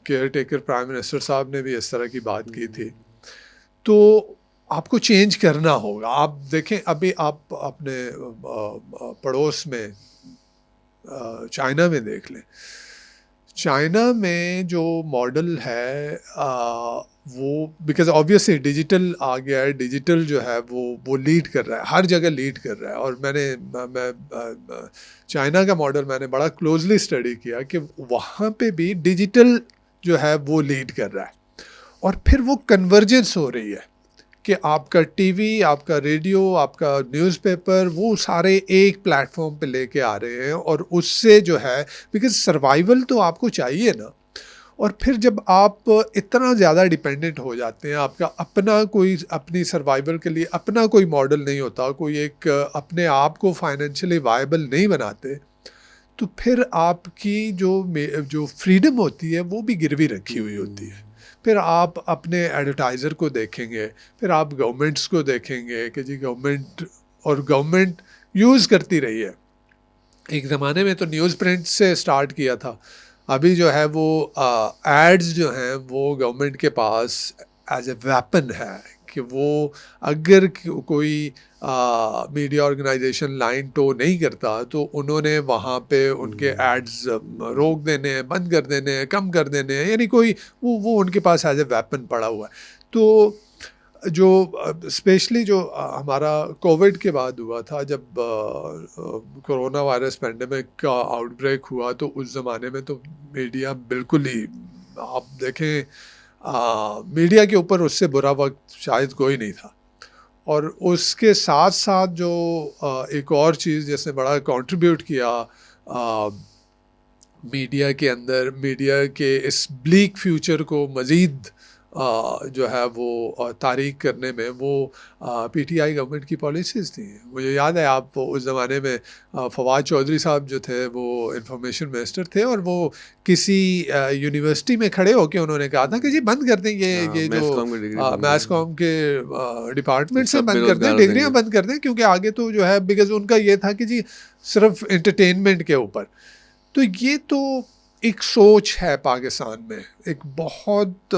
केयर टेकर प्राइम मिनिस्टर साहब ने भी इस तरह की बात की थी। हुँ, तो आपको चेंज करना होगा। आप देखें, अभी आप अपने पड़ोस में चाइना में देख लें। चाइना में जो मॉडल है वो बिकॉज़ ऑब्वियसली डिजिटल आ गया है, डिजिटल जो है वो लीड कर रहा है, हर जगह लीड कर रहा है। और चाइना का मॉडल मैंने बड़ा क्लोज़ली स्टडी किया कि वहाँ पे भी डिजिटल जो है वो लीड कर रहा है। और फिर वो कन्वर्जेंस हो रही है कि आपका टीवी, आपका रेडियो, आपका न्यूज़पेपर वो सारे एक प्लेटफ़ॉर्म पे लेके आ रहे हैं, और उससे जो है बिकॉज़ सर्वाइवल तो आपको चाहिए ना। और फिर जब आप इतना ज़्यादा डिपेंडेंट हो जाते हैं, आपका अपना कोई अपनी सर्वाइवल के लिए अपना कोई मॉडल नहीं होता, कोई एक अपने आप को फाइनेंशियली वायबल नहीं बनाते, तो फिर आपकी जो फ्रीडम होती है वो भी गिरवी रखी हुई होती है। हुँ, फिर आप अपने एडवर्टाइज़र को देखेंगे, फिर आप गवर्नमेंट्स को देखेंगे कि जी गवर्नमेंट यूज़ करती रही है। एक ज़माने में तो न्यूज़ प्रिंट से स्टार्ट किया था। अभी जो है वो एड्स जो हैं वो गवर्नमेंट के पास एज़ ए वेपन है कि वो अगर कोई मीडिया ऑर्गेनाइजेशन लाइन टो नहीं करता तो उन्होंने वहाँ पे उनके हुँ, एड्स रोक देने हैं, बंद कर देने हैं, कम कर देने हैं, यानी कोई वो उनके पास एज़ ए वेपन पड़ा हुआ है। तो जो स्पेशली जो हमारा कोविड के बाद हुआ था, जब कोरोना वायरस पेंडेमिक का आउटब्रेक हुआ, तो उस ज़माने में तो मीडिया बिल्कुल ही, आप देखें, मीडिया के ऊपर उससे बुरा वक्त शायद कोई नहीं था। और उसके साथ साथ जो एक और चीज़ जिसने बड़ा कंट्रीब्यूट किया मीडिया के अंदर, मीडिया के इस ब्लीक फ्यूचर को मज़ीद जो है वो तारीक करने में, वो पीटीआई गवर्नमेंट की पॉलिसीज़ थी। मुझे याद है, आप उस ज़माने में फवाद चौधरी साहब जो थे वो इंफॉर्मेशन मिनिस्टर थे, और वो किसी यूनिवर्सिटी में खड़े होके उन्होंने कहा था कि जी बंद कर दें हाँ, ये जो मैस कॉम की डिग्री बंद मैस है, कॉम के डिपार्टमेंट से सब बंद कर दें, बेरोज़गार हो डिग्रियाँ जाएँगे। बंद कर दें, क्योंकि आगे तो जो है बिकॉज़ उनका ये था कि जी सिर्फ एंटरटेनमेंट के ऊपर। तो ये तो एक सोच है पाकिस्तान में, एक बहुत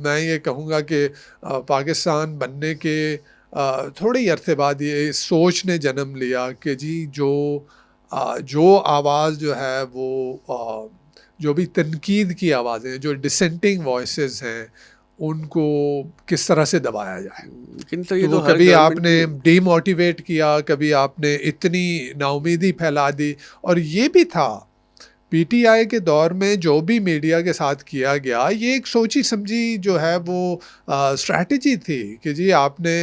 मैं ये कहूँगा कि पाकिस्तान बनने के थोड़े ही अरसे बाद ये इस सोच ने जन्म लिया कि जी जो आवाज़ जो है वो जो भी तनकीद की आवाज़ें, जो डिसेंटिंग वॉइसेस हैं, उनको किस तरह से दबाया जाए। लेकिन तो ये तो तो वो हर कभी गवर्नमेंट आपने की। डिमोटिवेट किया, कभी आपने इतनी नाउमीदी फैला दी। और ये भी था, पीटीआई के दौर में जो भी मीडिया के साथ किया गया, ये एक सोची समझी जो है वो स्ट्रैटेजी थी कि जी आपने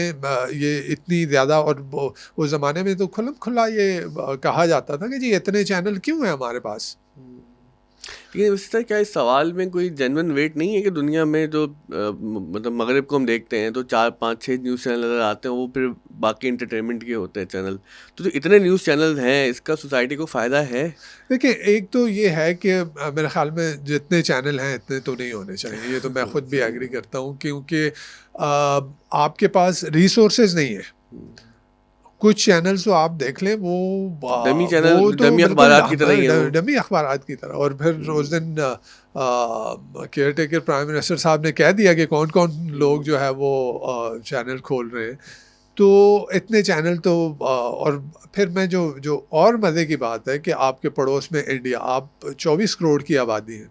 ये इतनी ज़्यादा, और वो उस ज़माने में तो खुल्लम खुल्ला ये कहा जाता था कि जी इतने चैनल क्यों हैं हमारे पास। लेकिन उससे क्या इस सवाल में कोई जेन्युइन वेट नहीं है कि दुनिया में जो मतलब मगरिब को हम देखते हैं तो 4 5 6 न्यूज़ चैनल अगर आते हैं वो फिर बाकी एंटरटेनमेंट के होते हैं चैनल। तो जो इतने न्यूज़ चैनल हैं इसका सोसाइटी को फ़ायदा है? देखिए, एक तो ये है कि मेरे ख़्याल में जितने चैनल हैं इतने तो नहीं होने चाहिए, ये तो मैं खुद भी एग्री करता हूँ, क्योंकि आपके पास रिसोर्सेज नहीं है। कुछ चैनल्स तो आप देख लें वो डमी चैनल, वो तो डमी बिल्कुल अखबारात की तरह ही है वो। डमी अखबारात की तरह। और फिर उस हुँ, दिन केयर टेकर प्राइम मिनिस्टर साहब ने कह दिया कि कौन कौन लोग हुँ, जो है वो चैनल खोल रहे हैं। तो इतने चैनल तो और फिर मैं जो जो और मज़े की बात है कि आपके पड़ोस में इंडिया, आप 24 करोड़ की आबादी है।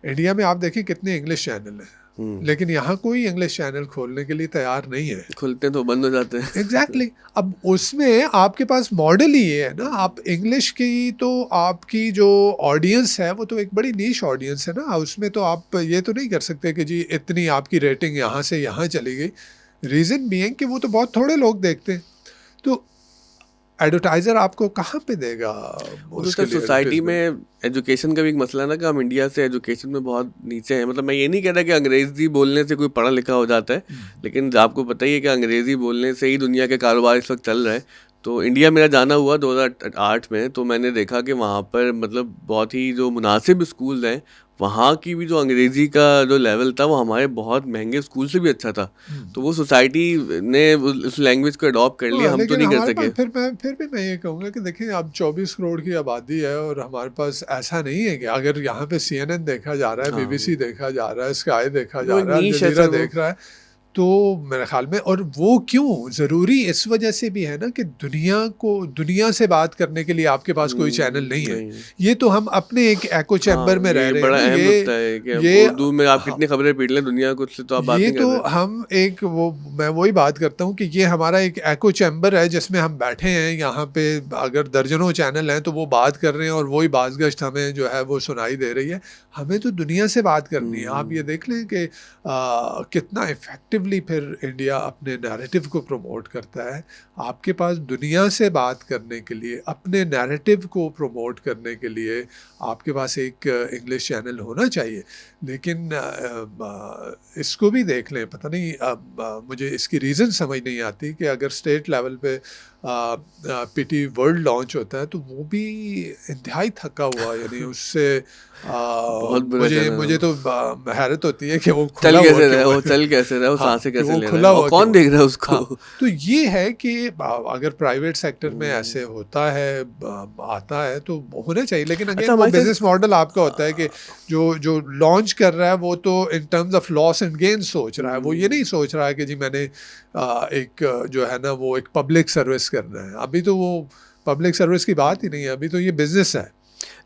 इंडिया में आप देखिए कितने इंग्लिश चैनल हैं, हुँ। लेकिन यहाँ कोई इंग्लिश चैनल खोलने के लिए तैयार नहीं है। खुलते हैं तो बंद हो जाते हैं। Exactly exactly. अब उसमें आपके पास मॉडल ही ये है ना, आप इंग्लिश की तो आपकी जो ऑडियंस है वो तो एक बड़ी नीश ऑडियंस है ना, उसमें तो आप ये तो नहीं कर सकते कि जी इतनी आपकी रेटिंग यहाँ से यहाँ चली गई। रीज़न बीइंग कि वो तो बहुत थोड़े लोग देखते हैं। तो एडवर्टाइज़र आपको कहाँ पे देगा वो तो सर उसके लिए सोसाइटी में एडवर्टाइजमेंट? एजुकेशन का भी एक मसला है ना कि हम इंडिया से एजुकेशन में बहुत नीचे हैं। मतलब मैं ये नहीं कह रहा कि अंग्रेज़ी बोलने से कोई पढ़ा लिखा हो जाता है, लेकिन आपको पता ही है कि अंग्रेज़ी बोलने से ही दुनिया के कारोबार इस वक्त चल रहा है। तो इंडिया मेरा जाना हुआ 2008 में, तो मैंने देखा कि वहाँ पर मतलब बहुत ही जो मुनासिब स्कूल हैं, वहाँ की भी जो अंग्रेज़ी का जो लेवल था वो हमारे बहुत महंगे स्कूल से भी अच्छा था। तो वो सोसाइटी ने उस लैंग्वेज को अडॉप्ट कर लिया, हाँ, हम तो लेकिन नहीं कर हमारे पास सके। फिर भी मैं ये कहूँगा कि देखिए अब 24 करोड़ की आबादी है और हमारे पास ऐसा नहीं है कि अगर यहाँ पे CNN देखा जा रहा है, BBC हाँ, देखा जा रहा है, स्काई देखा वो जा एक रहा है, अल नीश है जज़ीरा सर वो। देख रहा है, तो मेरे ख्याल में, और वो क्यों ज़रूरी इस वजह से भी है ना कि दुनिया से बात करने के लिए आपके पास कोई चैनल नहीं है। नहीं। ये तो हम अपने एक एको चैम्बर हाँ, में रह ये रहे हैं बड़ा ना, अहम नुकता है कि अब ये उर्दू में आप हाँ, कितनी खबरें पढ़ लें दुनिया को, उससे तो आप बात ये नहीं कर तो रहे। हम एक वो मैं वही बात करता हूँ कि ये हमारा एक एको चैम्बर है जिसमें हम बैठे हैं। यहाँ पे अगर दर्जनों चैनल हैं तो वो बात कर रहे हैं और वही बाज़गश्त हमें जो है वो सुनाई दे रही है। हमें तो दुनिया से बात करनी है। आप ये हुँ, देख लें कि कितना इफ़ेक्टिवली फिर इंडिया अपने नैरेटिव को प्रमोट करता है। आपके पास दुनिया से बात करने के लिए, अपने नैरेटिव को प्रमोट करने के लिए आपके पास एक इंग्लिश चैनल होना चाहिए। लेकिन इसको भी देख लें, पता नहीं अब मुझे इसकी रीज़न समझ नहीं आती कि अगर स्टेट लेवल पे पीटी वर्ल्ड लॉन्च होता है तो वो भी इंतहाई थका हुआ, यानी उससे बहुत बुरा मुझे चैनल है मुझे वो। तो हैरत होती है कि वो चल खुला हुआ कैसे रहा है क्यों वो, है। चल कैसे रहा है वो, हाँ, साँसें कि कैसे वो ले रहा है खुला और हुआ कौन क्यों है। देख रहा है उसको? हाँ, तो ये है कि अगर प्राइवेट सेक्टर में ऐसे हुँ। होता है, आता है तो होना चाहिए, लेकिन अच्छा अगेन वो हमारे साथ बिज़नेस मॉडल आपका होता है कि जो जो लॉन्च कर रहा है वो तो in terms of loss and gain सोच रहा है। वो ये नहीं हुँ। सोच रहा है कि जी मैंने एक जो है ना वो एक पब्लिक सर्विस करना है। अभी तो वो पब्लिक सर्विस की बात ही नहीं है, अभी तो ये बिज़नेस है।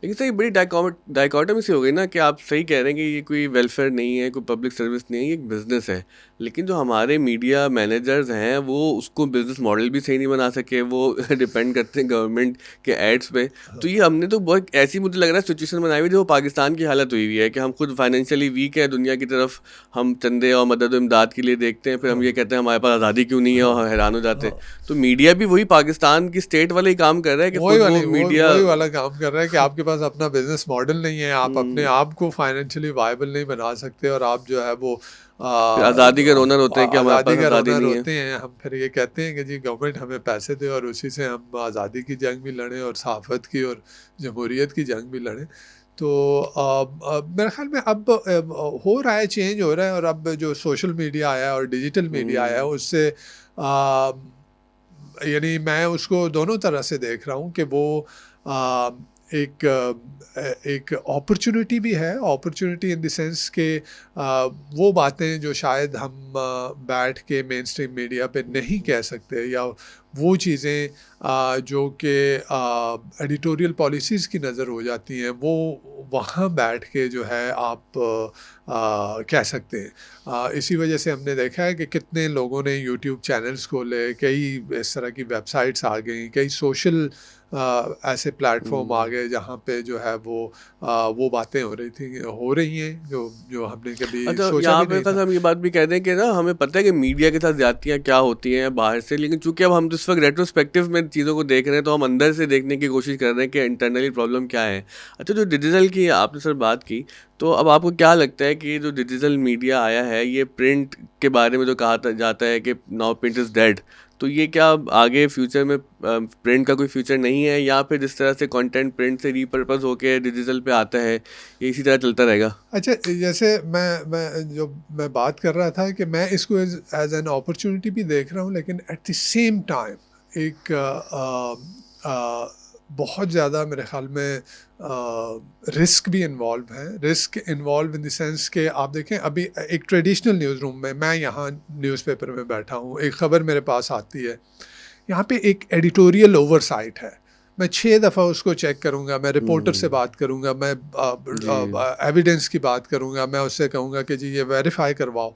लेकिन सर ये बड़ी डाइकोटमी सी हो गई ना कि आप सही कह रहे हैं कि ये कोई वेलफेयर नहीं है, कोई पब्लिक सर्विस नहीं है, ये एक बिज़नेस है। लेकिन जो हमारे मीडिया मैनेजर्स हैं वो उसको बिज़नेस मॉडल भी सही नहीं बना सके, वो डिपेंड करते हैं गवर्नमेंट के एड्स पे। तो ये हमने तो बहुत ऐसी मुझे लग रहा है सिचुएशन बनाई हुई है जो पाकिस्तान की हालत हुई हुई है कि हम खुद फाइनेंशियली वीक है, दुनिया की तरफ हम चंदे और मदद और इमदाद के लिए देखते हैं, फिर हम हाँ, ये कहते हैं हमारे पास आज़ादी क्यों नहीं है हाँ, और हैरान हो जाते हैं। हाँ। तो मीडिया भी वही पाकिस्तान की स्टेट वाला ही काम कर रहा है कि खुद वो मीडिया। वही वाला काम कर रहा है कि आपके पास अपना बिजनेस मॉडल नहीं है, आप अपने हुँ। आप को फाइनेंशियली वायबल नहीं बना सकते, और आप जो है वो फिर आज़ादी के रोनर होते हैं कि हमारे आज़ादी पास का आज़ादी रोना नहीं है। रोते हैं। हम फिर ये कहते हैं कि जी गवर्नमेंट हमें पैसे दे और उसी से हम आज़ादी की जंग भी लड़ें और सहाफ़त की और जमहूरियत की जंग भी लड़ें। तो मेरे ख़्याल में अब हो रहा है, चेंज हो रहा है, और अब जो सोशल मीडिया आया है और डिजिटल मीडिया आया है हुँ, उससे यानी मैं उसको दोनों तरह से देख रहा हूँ कि वो अ, एक अपॉर्चुनिटी भी है, अपॉर्चुनिटी इन द सेंस कि वो बातें जो शायद हम बैठ के मेन स्ट्रीम मीडिया पे नहीं कह सकते, या वो चीज़ें जो कि एडिटोरियल पॉलिसीज़ की नज़र हो जाती हैं, वो वहाँ बैठ के जो है आप कह सकते हैं। इसी वजह से हमने देखा है कि कितने लोगों ने यूट्यूब चैनल्स खोले, कई इस तरह की वेबसाइट्स आ गई, कई सोशल ऐसे प्लेटफॉर्म आ हुँ। गए जहाँ पे जो है वो बातें हो रही हैं जो जो हमने कभी अच्छा, सोचा यहाँ भी पे नहीं सर था। हम ये बात भी कह दें कि ना हमें पता है कि मीडिया के साथ ज़्यादतियाँ क्या होती हैं बाहर से, लेकिन चूँकि अब हम तो इस वक़्त रेट्रोस्पेक्टिव में चीज़ों को देख रहे हैं, तो हम अंदर से देखने की कोशिश कर रहे हैं कि इंटरनली प्रॉब्लम क्या है। अच्छा, जो डिजिटल की आपने सर बात की, तो अब आपको क्या लगता है कि ये जो डिजिटल मीडिया आया है, ये प्रिंट के बारे में जो कहा जाता है कि नाउ प्रिंट इज़ डेड, तो ये क्या आगे फ्यूचर में प्रिंट का कोई फ्यूचर नहीं है, या फिर जिस तरह से कंटेंट प्रिंट से रीपर्पज़ होके डिजिटल पे आता है, ये इसी तरह चलता रहेगा? अच्छा, जैसे मैं बात कर रहा था कि मैं इसको एज़ एज़ एन अपॉर्च्युनिटी भी देख रहा हूँ, लेकिन एट द सेम टाइम एक बहुत ज़्यादा मेरे ख़्याल में रिस्क भी इन्वॉल्व है। Risk involve in the sense कि आप देखें अभी एक ट्रेडिशनल न्यूज़ रूम में, मैं यहाँ न्यूज़पेपर में बैठा हूँ, एक ख़बर मेरे पास आती है, यहाँ पे एक एडिटोरियल ओवरसाइट है। मैं 6 दफ़ा उसको चेक करूँगा, मैं रिपोर्टर से बात करूँगा, मैं जी। एविडेंस की बात करूँगा, मैं उससे कहूँगा कि जी ये वेरीफ़ाई करवाओ।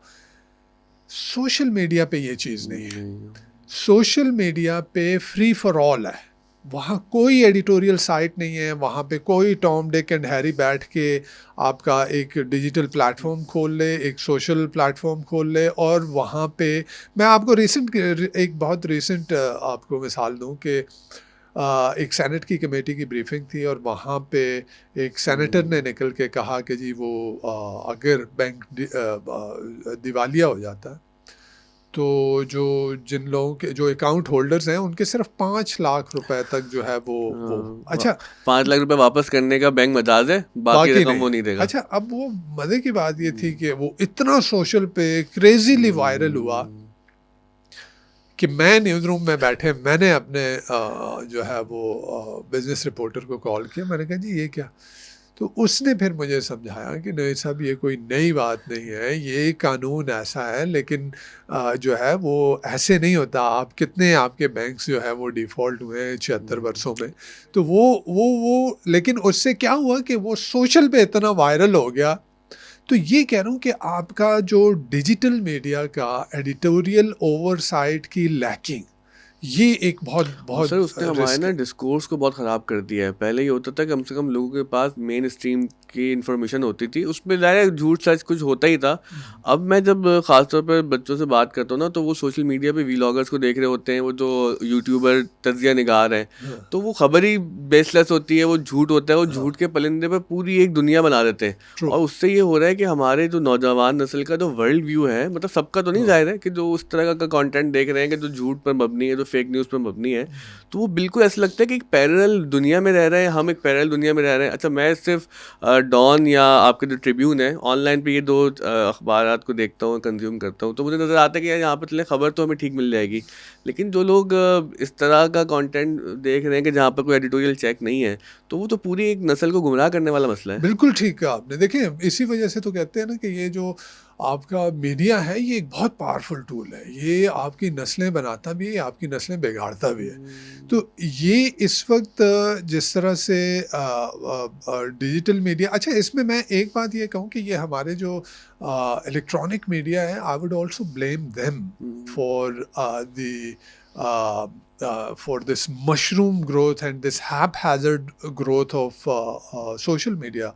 सोशल मीडिया पे ये चीज़ नहीं है। नहीं। सोशल मीडिया पे फ्री फॉर ऑल है। वहाँ कोई एडिटोरियल साइट नहीं है, वहाँ पे कोई टॉम डिक एंड हैरी बैठ के आपका एक डिजिटल प्लेटफॉर्म खोल ले, एक सोशल प्लेटफॉर्म खोल ले, और वहाँ पे मैं आपको एक बहुत रिसेंट आपको मिसाल दूँ कि एक सेनेट की कमेटी की ब्रीफिंग थी, और वहाँ पे एक सेनेटर ने निकल के कहा कि जी वो अगर बैंक दिवालिया हो जाता है, तो जिन लोगों के जो अकाउंट होल्डर्स हैं उनके सिर्फ 5 लाख रुपए तक जो है वो हाँ, अच्छा 5 लाख रुपए वापस करने का बैंक मजाज है, बाकी बाकी रकम नहीं। वो नहीं देगा। अच्छा, अब वो मज़े की बात ये थी कि वो इतना सोशल पे क्रेजीली वायरल हुआ कि मैं न्यूज़ रूम में बैठे मैंने अपने जो है वो बिजनेस रिपोर्टर को कॉल किया। मैंने कहा जी ये क्या? तो उसने फिर मुझे समझाया कि नहीं साहब, ये कोई नई बात नहीं है, ये कानून ऐसा है, लेकिन जो है वो ऐसे नहीं होता। आप कितने आपके बैंक्स जो है वो डिफ़ॉल्ट हुए हैं 76 वर्षों में। तो वो लेकिन उससे क्या हुआ कि वो सोशल पे इतना वायरल हो गया। तो ये कह रहा हूँ कि आपका जो डिजिटल मीडिया का एडिटोरियल ओवरसाइट की लैकिंग, ये एक बहुत और सर बहुत उसने हमारे रिस्क ना है। डिस्कोर्स को बहुत ख़राब कर दिया है। पहले ये होता था कम से कम लोगों के पास मेन स्ट्रीम की इन्फॉर्मेशन होती थी, उसमें ज़ाहिर है झूठ सच कुछ होता ही था। अब मैं जब ख़ासतौर पर बच्चों से बात करता हूँ ना, तो वो सोशल मीडिया पे व्लॉगर्स को देख रहे होते हैं, वो जो यूट्यूबर तजिया निगार हैं, हाँ, तो वो खबर ही बेसलेस होती है, वो झूठ होता है, वो हाँ, झूठ के पलंदे पर पूरी एक दुनिया बना देते हैं। ट्रू। और उससे ये हो रहा है कि हमारे जो नौजवान नस्ल का जो वर्ल्ड व्यू है, मतलब सबका तो नहीं हाँ, ज़ाहिर है, कि जो उस तरह का कंटेंट देख रहे हैं कि जो झूठ पर मबनी है, जो फेक न्यूज़ पर मबनी है, तो वो बिल्कुल ऐसा लगता है कि एक पैरेलल दुनिया में रह रहे हैं, हम एक पैरेलल दुनिया में रह रहे हैं। अच्छा, मैं सिर्फ डॉन या आपके जो ट्रिब्यून है ऑनलाइन पे, ये दो अखबारात को देखता हूँ, कंज्यूम करता हूँ, तो मुझे नज़र आता है कि यार यहाँ पर चले खबर तो हमें ठीक मिल जाएगी। लेकिन जो लोग इस तरह का कंटेंट देख रहे हैं कि जहाँ पर कोई एडिटोरियल चेक नहीं है, तो वो तो पूरी एक नस्ल को गुमराह करने वाला मसला है। बिल्कुल ठीक कहा आपने। देखिए, इसी वजह से तो कहते हैं ना कि ये जो आपका मीडिया है, ये एक बहुत पावरफुल टूल है। ये आपकी नस्लें बनाता भी है, आपकी नस्लें बिगाड़ता भी है। तो ये इस वक़्त जिस तरह से डिजिटल मीडिया, अच्छा इसमें मैं एक बात ये कहूँ कि ये हमारे जो इलेक्ट्रॉनिक मीडिया है, I would also blame them for for this mushroom growth and this haphazard growth of social media,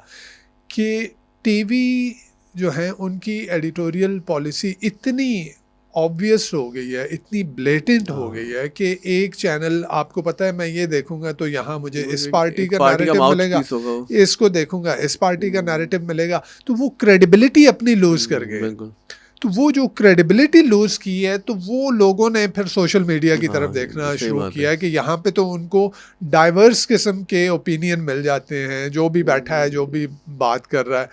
कि टीवी जो है उनकी एडिटोरियल पॉलिसी इतनी ऑब्वियस हो गई है, इतनी ब्लेटेंट हो गई है कि एक चैनल, आपको पता है मैं ये देखूंगा तो यहाँ मुझे वो इस पार्टी एक का पार्टी का नैरेटिव माउथ मिलेगा, पीस होगा वो। इसको देखूंगा इस पार्टी का नैरेटिव मिलेगा, तो वो क्रेडिबिलिटी अपनी लूज कर गए। बिल्कुल। तो वो जो क्रेडिबिलिटी लूज की है, तो वो लोगों ने फिर सोशल मीडिया की तरफ हाँ, देखना सही शुरू बात है। किया कि यहाँ पे तो उनको डाइवर्स किस्म के ओपिनियन मिल जाते हैं, जो भी बैठा है, जो भी बात कर रहा है।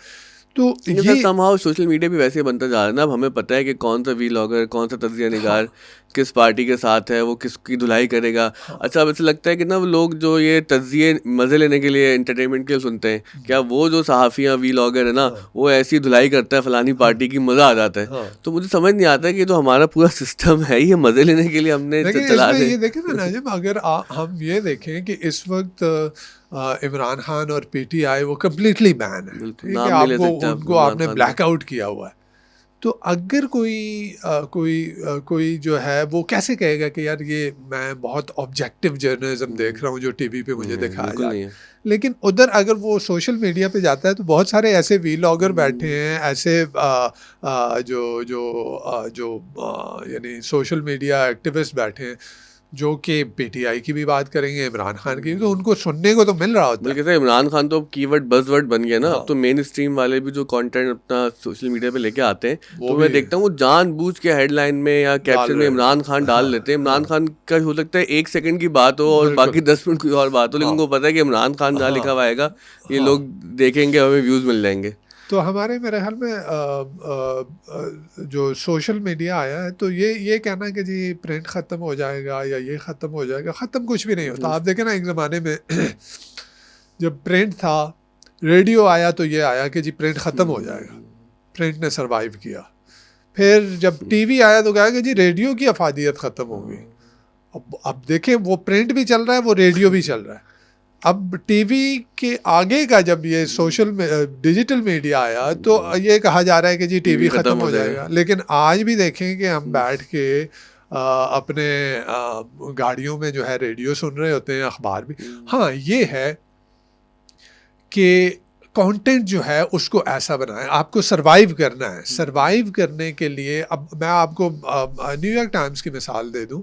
तो लेकिन सर ये समहाउ सोशल मीडिया भी वैसे ही बनता जा रहा है ना। अब हमें पता है कि कौन सा वीलॉगर, कौन सा तजिया हाँ, निगार किस पार्टी के साथ है, वो किसकी धुलाई करेगा। हाँ, अच्छा, अब ऐसा लगता है कि ना वो लोग जो ये तजिए मज़े लेने के लिए, एंटरटेनमेंट के लिए सुनते हैं, क्या वो जो सहाफ़ी या वीलॉगर है ना, हाँ, वो ऐसी धुलाई करता है फलानी हाँ, पार्टी की, मज़ा आ जाता है। हाँ। तो मुझे समझ नहीं आता कि ये जो हमारा पूरा सिस्टम है, ये मज़े लेने के लिए हमने लेकिन चला इसमें दे। ये देखें ना नाजिम, अगर हम ये देखें कि इस वक्त इमरान खान और पीटीआई वो कम्प्लीटली बैन है, बिल्कुल, ठीक है, नाम नहीं ले आपको सकते आप उनको इमरान आपने खान का। ब्लैकआउट किया हुआ है। तो अगर कोई जो है वो कैसे कहेगा कि यार ये मैं बहुत ऑब्जेक्टिव जर्नलिज्म देख रहा हूँ जो टीवी पे मुझे नहीं, दिखाया बिल्कुल जा नहीं रहा है। है। लेकिन उधर अगर वो सोशल मीडिया पे जाता है तो बहुत सारे ऐसे वीलॉगर बैठे हैं, ऐसे यानी सोशल मीडिया एक्टिविस्ट बैठे हैं जो कि पीटीआई की भी बात करेंगे, इमरान खान की भी, तो उनको सुनने को तो मिल रहा होता है। बल्कि सर इमरान खान तो अब कीवर्ड बज़वर्ड बन गया ना। अब हाँ, तो मेन स्ट्रीम वाले भी जो कंटेंट अपना सोशल मीडिया पे लेके आते हैं, वो तो मैं भी देखता हूँ वो जानबूझ के हेडलाइन में या डाल कैप्शन में रहे इमरान खान हैं। डाल हाँ, लेते हैं। इमरान हाँ, खान का हो सकता है 1 सेकंड की बात हो और बिल्कुल। बाकी 10 मिनट कोई और बात हो, लेकिन हाँ, उनको पता है कि इमरान खान जहाँ हाँ, लिखा हुआ आएगा, ये हाँ। लोग देखेंगे, हमें व्यूज़ मिल जाएंगे। तो हमारे मेरे ख्याल में जो सोशल मीडिया आया है तो ये कहना कि जी प्रिंट ख़त्म हो जाएगा या ये ख़त्म हो जाएगा, ख़त्म कुछ भी नहीं होता। आप देखें ना, एक ज़माने में जब प्रिंट था, रेडियो आया तो ये आया कि जी प्रिंट ख़त्म हो जाएगा, प्रिंट ने सरवाइव किया। फिर जब टीवी आया तो कहा कि जी रेडियो की अफादियत ख़त्म हो गई। अब देखें, वो प्रिंट भी चल रहा है, वो रेडियो भी चल रहा है। अब टीवी के आगे का जब ये डिजिटल मीडिया आया तो ये कहा जा रहा है कि जी टीवी ख़त्म हो जाएगा। लेकिन आज भी देखें कि हम बैठ के अपने गाड़ियों में जो है रेडियो सुन रहे होते हैं, अखबार भी। हाँ, ये है कि कंटेंट जो है उसको ऐसा बनाएं, आपको सरवाइव करना है। सरवाइव करने के लिए अब मैं आपको न्यूयॉर्क टाइम्स की मिसाल दे दूं।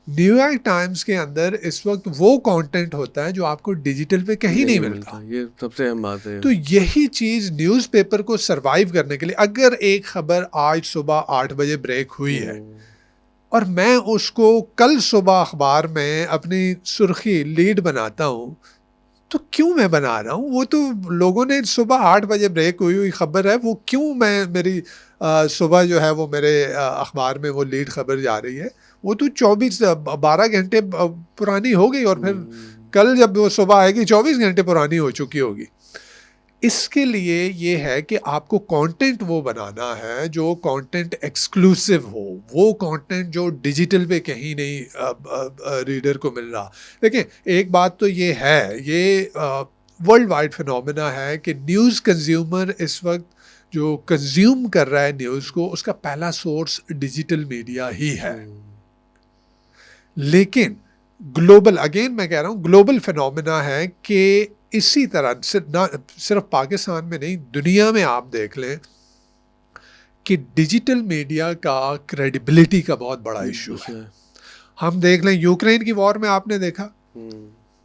न्यूयॉर्क टाइम्स के अंदर इस वक्त वो कंटेंट होता है जो आपको डिजिटल पे कहीं नहीं मिलता। ये सबसे अहम बात है। तो यही चीज़ न्यूज़पेपर को सरवाइव करने के लिए, अगर एक खबर आज सुबह 8 बजे ब्रेक हुई है और मैं उसको कल सुबह अखबार में अपनी सुर्खी लीड बनाता हूँ, तो क्यों मैं बना रहा हूँ? वो तो लोगों ने सुबह 8 बजे ब्रेक हुई हुई खबर है, वो क्यों मैं मेरी सुबह जो है वो मेरे अखबार में वो लीड खबर जा रही है, वो तो 12 घंटे पुरानी हो गई और फिर कल जब वो सुबह आएगी 24 घंटे पुरानी हो चुकी होगी। इसके लिए ये है कि आपको कंटेंट वो बनाना है जो कंटेंट एक्सक्लूसिव हो, वो कंटेंट जो डिजिटल पे कहीं नहीं रीडर को मिल रहा। देखिए, एक बात तो ये है, ये वर्ल्ड वाइड फिनोमेना है कि न्यूज़ कंज्यूमर इस वक्त जो कंज्यूम कर रहा है न्यूज़ को, उसका पहला सोर्स डिजिटल मीडिया ही है। लेकिन ग्लोबल, अगेन मैं कह रहा हूँ, ग्लोबल फिनोमेना है कि इसी तरह सिर्फ पाकिस्तान में नहीं, दुनिया में आप देख लें कि डिजिटल मीडिया का क्रेडिबिलिटी का बहुत बड़ा इशू है। हम देख लें, यूक्रेन की वॉर में आपने देखा,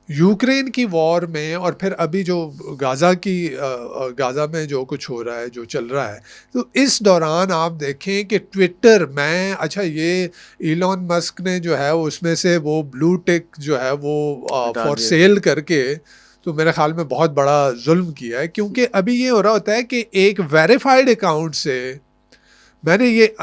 यूक्रेन की वॉर में और फिर अभी जो गाज़ा में जो कुछ हो रहा है, जो चल रहा है, तो इस दौरान आप देखें कि ट्विटर में, अच्छा ये इलॉन मस्क ने जो है उसमें से वो ब्लू टिक जो है वो फॉर सेल करके तो मेरे ख्याल में बहुत बड़ा जुल्म किया है। क्योंकि अभी ये हो रहा होता है कि एक वेरीफाइड अकाउंट से, मैंने ये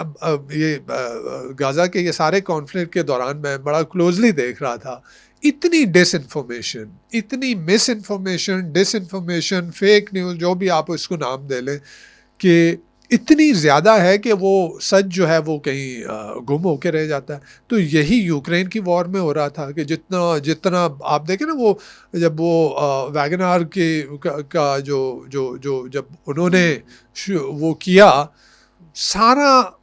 गाज़ा के ये सारे कॉन्फ्लिक्ट के दौरान मैं बड़ा क्लोजली देख रहा था, इतनी डिसइंफॉर्मेशन, इतनी miss information, disinformation, fake news, जो भी आप इसको नाम दे लें, कि इतनी ज़्यादा है कि वो सच जो है वो कहीं गुम होके रह जाता है। तो यही यूक्रेन की वॉर में हो रहा था कि जितना जितना आप देखें ना, वो जब वो वैगनआर का जो जब उन्होंने वो किया, सारा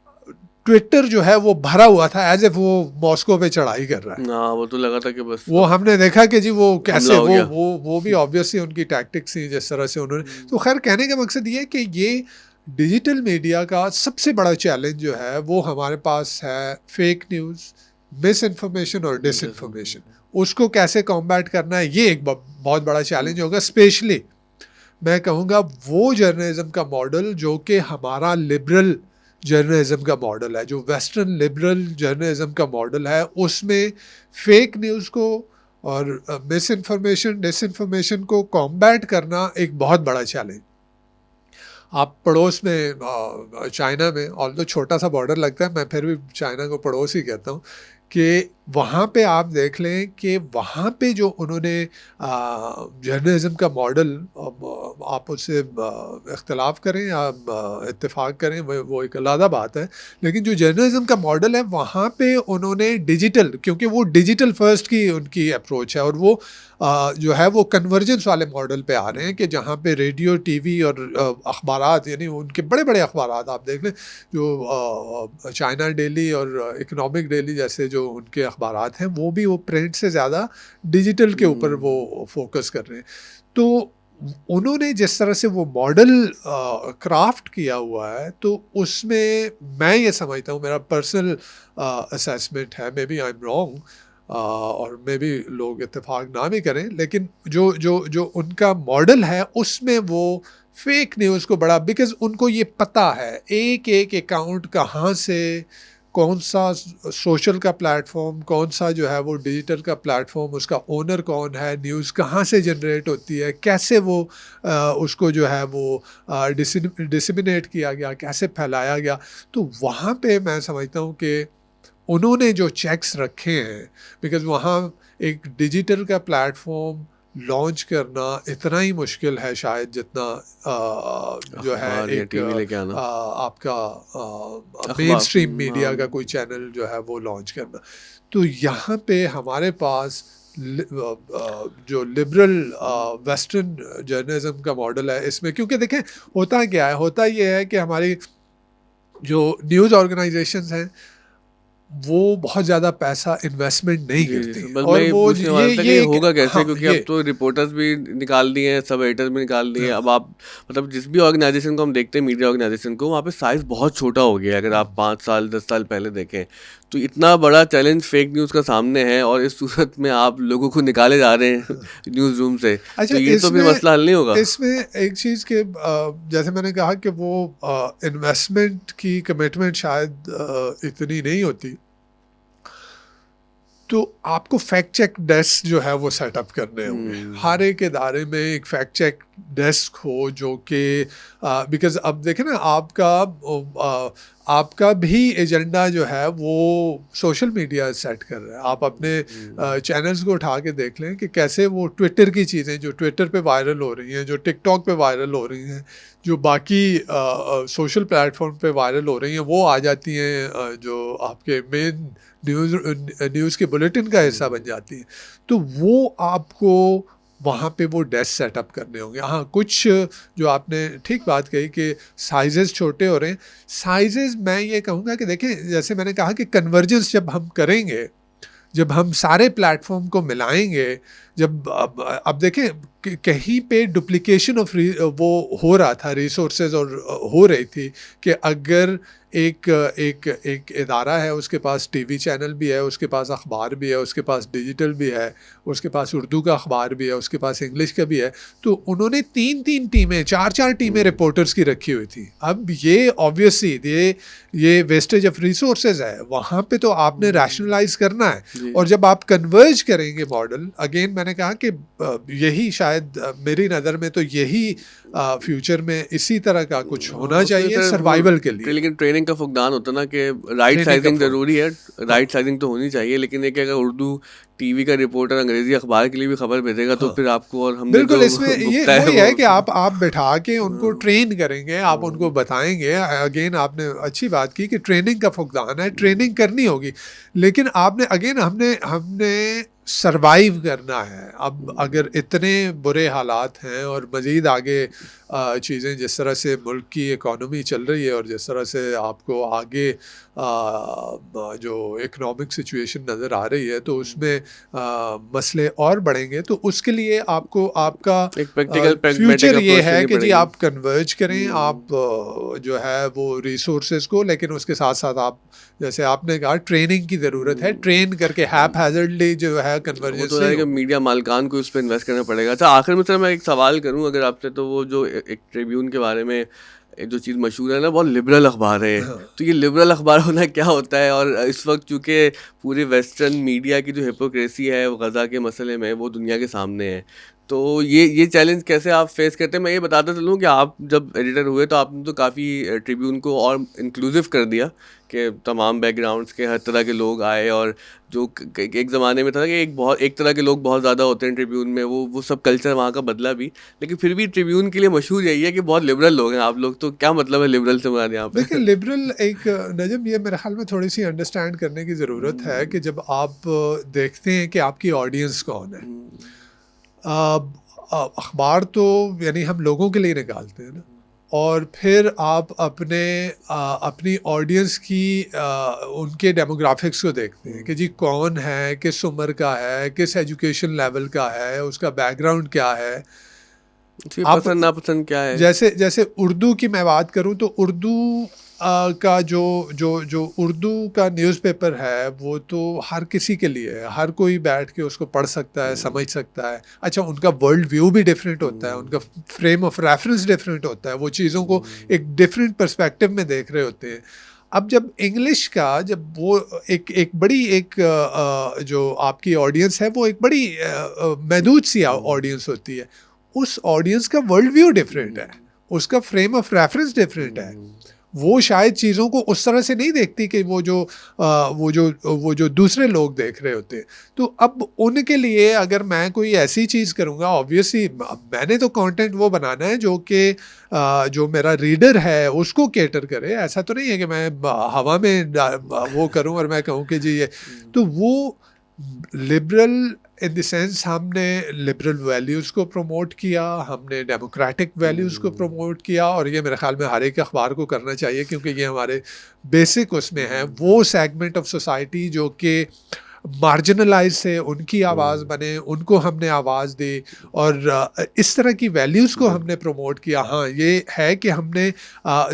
ट्विटर जो है वो भरा हुआ था एज ए वो मॉस्को पे चढ़ाई कर रहा है। हाँ, वो तो लगा था कि बस वो हमने देखा कि जी वो कैसे वो भी ऑब्वियसली उनकी टैक्टिक्स थी जिस तरह से उन्होंने। तो खैर, कहने का मकसद ये है कि ये डिजिटल मीडिया का सबसे बड़ा चैलेंज जो है वो हमारे पास है फेक न्यूज़, मिस इन्फॉर्मेशन और डिसइंफॉर्मेशन। उसको कैसे कॉम्बैट करना है, ये एक बहुत बड़ा चैलेंज होगा। स्पेशली मैं कहूँगा वो जर्नलिज्म का मॉडल जो कि हमारा लिबरल जर्नलिज्म का मॉडल है, जो वेस्टर्न लिबरल जर्नलिज्म का मॉडल है, उसमें फेक न्यूज़ को और मिस इन्फॉर्मेशन, डिसइंफॉर्मेशन को कॉम्बैट करना एक बहुत बड़ा चैलेंज। आप पड़ोस में चाइना में, ऑल्दो छोटा सा बॉर्डर लगता है, मैं फिर भी चाइना को पड़ोस ही कहता हूँ, कि वहाँ पे आप देख लें कि वहाँ पे जो उन्होंने जर्नलिज्म का मॉडल, आप उससे इख्तलाफ करें या इत्तेफाक करें, वो एक अलग बात है, लेकिन जो जर्नलिज्म का मॉडल है वहाँ पे उन्होंने डिजिटल, क्योंकि वो डिजिटल फर्स्ट की उनकी अप्रोच है, और वो जो है वो कन्वर्जेंस वाले मॉडल पे आ रहे हैं कि जहाँ पे रेडियो, टीवी और अखबारात, यानी उनके बड़े बड़े अखबारात आप देख लें, जो चाइना डेली और इकोनॉमिक डेली जैसे जो उनके अखबारात हैं, वो भी वो प्रिंट से ज़्यादा डिजिटल के ऊपर वो फोकस कर रहे हैं। तो उन्होंने जिस तरह से वो मॉडल क्राफ्ट किया हुआ है, तो उसमें मैं ये समझता हूँ, मेरा पर्सनल असेसमेंट है, maybe I am wrong और मे भी लोग इत्तेफाक ना भी करें, लेकिन जो जो जो उनका मॉडल है उसमें वो फेक न्यूज़ को बड़ा, बिकॉज उनको ये पता है एक एक अकाउंट कहाँ से कौन सा सोशल का प्लेटफॉर्म, कौन सा जो है वो डिजिटल का प्लेटफॉर्म, उसका ओनर कौन है, न्यूज़ कहाँ से जनरेट होती है, कैसे वो उसको जो है वो डिसिमिनेट किया गया, कैसे फैलाया गया। तो वहाँ पे मैं समझता हूँ कि उन्होंने जो चेक्स रखे हैं, बिकॉज़ वहाँ एक डिजिटल का प्लेटफॉर्म लॉन्च करना इतना ही मुश्किल है शायद जितना जो है अखबार या एक टीवी लेके आना। आपका मेन अखबार स्ट्रीम मीडिया का हाँ। कोई चैनल जो है वो लॉन्च करना। तो यहाँ पे हमारे पास जो लिबरल वेस्टर्न जर्नलिज्म का मॉडल है इसमें, क्योंकि देखें होता क्या है, होता ये है कि हमारी जो न्यूज़ ऑर्गेनाइजेशंस हैं वो बहुत ज़्यादा पैसा इन्वेस्टमेंट नहीं जी, जी, करती, बस मैं और ये वो पूछने वाला था कि ये ये एक, होगा कैसे? हाँ क्योंकि अब ये तो रिपोर्टर्स भी निकाल दिए हैं, सब एडिटर्स भी निकाल दिए हैं। अब आप मतलब जिस भी ऑर्गेनाइज़ेशन को हम देखते हैं, मीडिया ऑर्गेनाइज़ेशन को, वहाँ पे साइज़ बहुत छोटा हो गया है, अगर आप 5 साल, 10 साल पहले देखें। तो इतना बड़ा चैलेंज फेक न्यूज़ का सामने है और इस सूरत में आप लोगों को निकाले जा रहे हैं न्यूज़ रूम से, अच्छा तो ये तो फिर इसमें मसला हल नहीं होगा। इसमें एक चीज़ के जैसे मैंने कहा कि वो इन्वेस्टमेंट की कमिटमेंट शायद इतनी नहीं होती, तो आपको फैक्ट चेक डेस्क जो है वो सेटअप करने होंगे। हर एक इदारे में एक फैक्ट चेक डेस्क हो जो कि बिकॉज़ अब देखें ना, आपका भी एजेंडा जो है वो सोशल मीडिया सेट कर रहा है। आप अपने चैनल्स को उठा के देख लें कि कैसे वो ट्विटर की चीज़ें जो ट्विटर पे वायरल हो रही हैं, जो टिकटॉक पे वायरल हो रही हैं, जो बाकी सोशल प्लेटफॉर्म पे वायरल हो रही हैं, वो आ जाती हैं जो आपके मेन न्यूज़ के बुलेटिन का हिस्सा बन जाती हैं। तो वो आपको वहाँ पे वो डेस्क सेटअप करने होंगे। हाँ, कुछ जो आपने ठीक बात कही कि साइजेस छोटे हो रहे हैं। साइजेस मैं ये कहूँगा कि देखें, जैसे मैंने कहा कि कन्वर्जेंस जब हम करेंगे, जब हम सारे प्लेटफॉर्म को मिलाएंगे, जब अब देखें कहीं पे डुप्लीकेशन ऑफ वो हो रहा था रिसोर्सेज, और हो रही थी कि अगर एक एक एक इदारा है, उसके पास टीवी चैनल भी है, उसके पास अखबार भी है, उसके पास डिजिटल भी है, उसके पास उर्दू का अखबार भी है, उसके पास इंग्लिश का भी है, तो उन्होंने 3-3 टीमें, 4-4 टीमें रिपोर्टर्स की रखी हुई थी। अब ये ऑब्वियसली ये वेस्टेज ऑफ रिसोर्सेज है, वहाँ पे तो आपने रैशनलाइज करना है। जी। और जब आप कन्वर्ज करेंगे मॉडल, अगेन मैंने कहा कि यही शायद मेरी नज़र में तो यही फ्यूचर में इसी तरह का कुछ होना उसमें चाहिए सर वो सर्वाइवल के लिए। लेकिन ट्रेनिंग का फुकदान होता है ना कि राइट ट्रेनिंग का साइजिंग फॉर ज़रूरी है, हाँ राइट साइजिंग तो होनी चाहिए, लेकिन एक अगर उर्दू टीवी का रिपोर्टर अंग्रेज़ी अखबार के लिए भी खबर भेजेगा तो हाँ फिर आपको, और हमने बिल्कुल, जो इसमें ये भुगता है वही वो है कि आप बैठा के उनको हाँ, ट्रेन करेंगे, आप उनको हाँ, बताएंगे। अगेन आपने अच्छी बात की कि ट्रेनिंग का फुकदान है, ट्रेनिंग करनी होगी, लेकिन आपने अगेन हमने हमने सरवाइव करना है। अब अगर इतने बुरे हालात हैं और मज़ीद आगे चीज़ें जिस तरह से मुल्क की इकॉनमी चल रही है और जिस तरह से आपको आगे जो इकोनॉमिक सिचुएशन नज़र आ रही है, तो उसमें मसले और बढ़ेंगे। तो उसके लिए आपको आपका एक प्रैक्टिकल प्रैग्मेटिक फ्यूचर ये अप्रोच है लेनी कि जी पड़ेगी। आप कन्वर्ज करें, आप जो है वो रिसोर्सेज को, लेकिन उसके साथ साथ आप जैसे आपने कहा ट्रेनिंग की ज़रूरत है, ट्रेन करके हैज़र्डली जो है वो कन्वर्जेंस तो नहीं है कि होंगे। मीडिया मालिकान को उस पे इन्वेस्ट करना पड़ेगा। अच्छा, आखिर में सर मैं एक सवाल करूँ अगर आपसे, तो वो जो एक ट्रिब्यून के बारे में एक जो चीज़ मशहूर है ना, बहुत लिबरल अखबार है। हाँ। तो ये लिबरल अखबार होना क्या होता है? और इस वक़्त चूँकि पूरे वेस्टर्न मीडिया की जो हिपोक्रेसी है वो गज़ा के मसले में वो दुनिया के सामने है। तो ये चैलेंज कैसे आप फेस करते हैं? मैं ये बताता चलूँ कि आप जब एडिटर हुए तो आपने तो काफ़ी ट्रिब्यून को और इंक्लूसिव कर दिया कि तमाम बैकग्राउंड्स के हर तरह के लोग आए, और जो एक ज़माने में था कि एक तरह के लोग बहुत ज़्यादा होते हैं ट्रिब्यून में, वो सब कल्चर वहाँ का बदला भी। लेकिन फिर भी ट्रिब्यून के लिए मशहूर यही है कि बहुत लिबरल लोग हैं आप लोग, तो क्या मतलब है लिबरल से मुराद यहाँ देखिए पे? लिबरल एक नजम, ये मेरे ख्याल में थोड़ी सी अंडरस्टैंड करने की ज़रूरत है कि जब आप देखते हैं कि आपकी ऑडियंस कौन है। हुँ, अखबार तो यानी हम लोगों के लिए निकालते हैं ना, और फिर आप अपनी ऑडियंस की उनके डेमोग्राफिक्स को देखते हैं कि जी कौन है, किस उम्र का है, किस एजुकेशन लेवल का है, उसका बैकग्राउंड क्या है। उसकी अब पसंद नापसंद क्या है? जैसे जैसे उर्दू की मैं बात करूं तो उर्दू का जो जो जो उर्दू का न्यूज़पेपर है वो तो हर किसी के लिए है, हर कोई बैठ के उसको पढ़ सकता है, समझ सकता है। अच्छा, उनका वर्ल्ड व्यू भी डिफरेंट होता है, उनका फ्रेम ऑफ रेफरेंस डिफरेंट होता है, वो चीज़ों को एक डिफरेंट पर्सपेक्टिव में देख रहे होते हैं। अब जब इंग्लिश का जब वो एक बड़ी जो आपकी ऑडियंस है वो एक बड़ी महदूद सी ऑडियंस होती है, उस ऑडियंस का वर्ल्ड व्यू डिफरेंट है, उसका फ्रेम ऑफ रेफरेंस डिफरेंट है, वो शायद चीज़ों को उस तरह से नहीं देखती कि वो जो दूसरे लोग देख रहे होते हैं। तो अब उनके लिए अगर मैं कोई ऐसी चीज़ करूँगा, ऑब्वियसली मैंने तो कंटेंट वो बनाना है जो कि जो मेरा रीडर है उसको कैटर करे। ऐसा तो नहीं है कि मैं हवा में वो करूँ और मैं कहूँ कि जी ये, तो वो लिबरल इन द सेंस हमने लिबरल वैल्यूज़ को प्रमोट किया, हमने डेमोक्रेटिक वैल्यूज़ को प्रमोट किया, और ये मेरे ख्याल में हर एक अखबार को करना चाहिए क्योंकि ये हमारे बेसिक उसमें है। वो सेगमेंट ऑफ सोसाइटी जो कि मार्जिनलाइज थे, उनकी आवाज़ बने, उनको हमने आवाज़ दी, और इस तरह की वैल्यूज़ को हमने प्रमोट किया। हाँ, ये है कि हमने